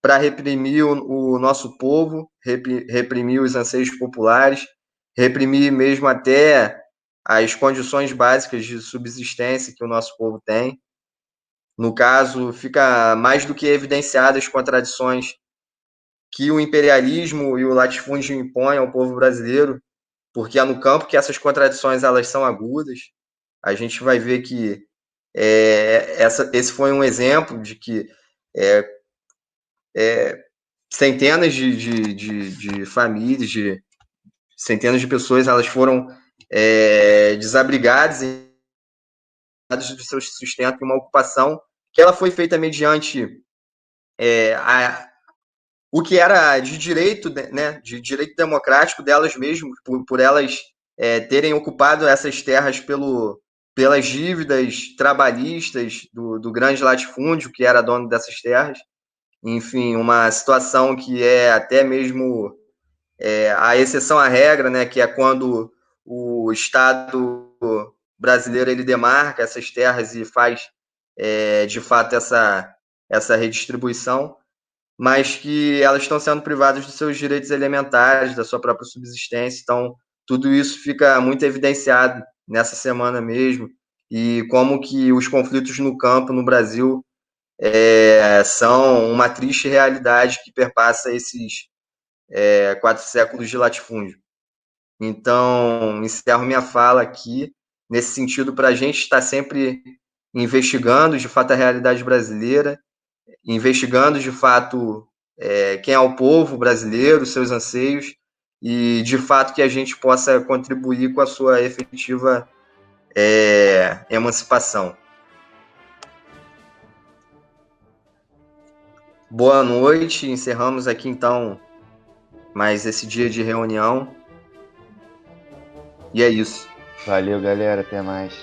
para reprimir o nosso povo, reprimir os anseios populares, reprimir mesmo até as condições básicas de subsistência que o nosso povo tem. No caso, fica mais do que evidenciadas as contradições que o imperialismo e o latifúndio impõem ao povo brasileiro, porque é no campo que essas contradições elas são agudas. A gente vai ver que esse foi um exemplo de que centenas de famílias, centenas de pessoas, elas foram desabrigadas e do seu sustento em uma ocupação que ela foi feita mediante o que era de direito, né, de direito democrático delas mesmas, por elas terem ocupado essas terras pelas dívidas trabalhistas do grande latifúndio, que era dono dessas terras. Enfim, uma situação que é até mesmo a exceção à regra, né, que é quando o Estado brasileiro ele demarca essas terras e faz, de fato, essa redistribuição, mas que elas estão sendo privadas dos seus direitos elementares, da sua própria subsistência. Então, tudo isso fica muito evidenciado nessa semana mesmo, e como que os conflitos no campo, no Brasil, são uma triste realidade que perpassa esses 4 séculos de latifúndio. Então, encerro minha fala aqui, nesse sentido, para a gente estar sempre investigando, de fato, a realidade brasileira, investigando, de fato, quem é o povo brasileiro, seus anseios, e, de fato, que a gente possa contribuir com a sua efetiva emancipação. Boa noite, encerramos aqui, então, mais esse dia de reunião. E é isso. Valeu, galera. Até mais.